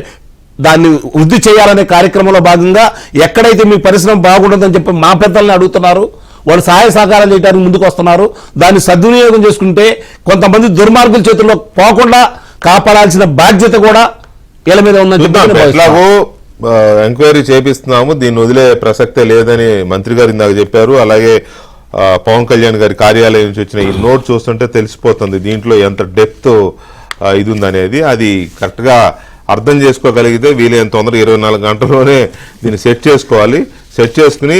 దాన్ని వృద్ధి చేయాలనే కార్యక్రమంలో భాగంగా ఎక్కడైతే మీ పరిశ్రమ బాగుంటుందని చెప్పి మా పెద్దల్ని అడుగుతున్నారు, వాళ్ళు సహాయ సహకారాలు చేయడానికి ముందుకు వస్తున్నారు. దాన్ని సద్వినియోగం చేసుకుంటే కొంతమంది దుర్మార్గుల చేతుల్లో పోకుండా కాపాడాల్సిన బాధ్యత కూడా వీళ్ళ మీద ఉందని చెప్పి నేను భావిస్తున్నాను. ఎట్లాగో ఎంక్వైరీ చేపిస్తున్నాము, దీన్ని వదిలే ప్రసక్తే లేదని మంత్రి గారు ఇందాక చెప్పారు. అలాగే పవన్ కళ్యాణ్ గారి కార్యాలయం నుంచి వచ్చిన ఈ నోట్ చూస్తుంటే తెలిసిపోతుంది దీంట్లో ఎంత డెప్త్ ఇది ఉందనేది. అది కరెక్ట్ గా అర్థం చేసుకోగలిగితే వీలైనంత తొందరగా 24 గంటల్లోనే దీన్ని సెట్ చేసుకోవాలి. సెట్ చేసుకుని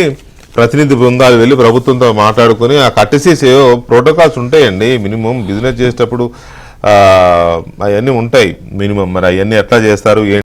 ప్రతినిధి బృందాలు వెళ్ళి ప్రభుత్వంతో మాట్లాడుకుని ఆ కట్టసీస్ ఏవో ప్రోటోకాల్స్ ఉంటాయండి. మినిమం బిజినెస్ చేసేటప్పుడు అవన్నీ ఉంటాయి మినిమం. మరి అవన్నీ ఎట్లా చేస్తారు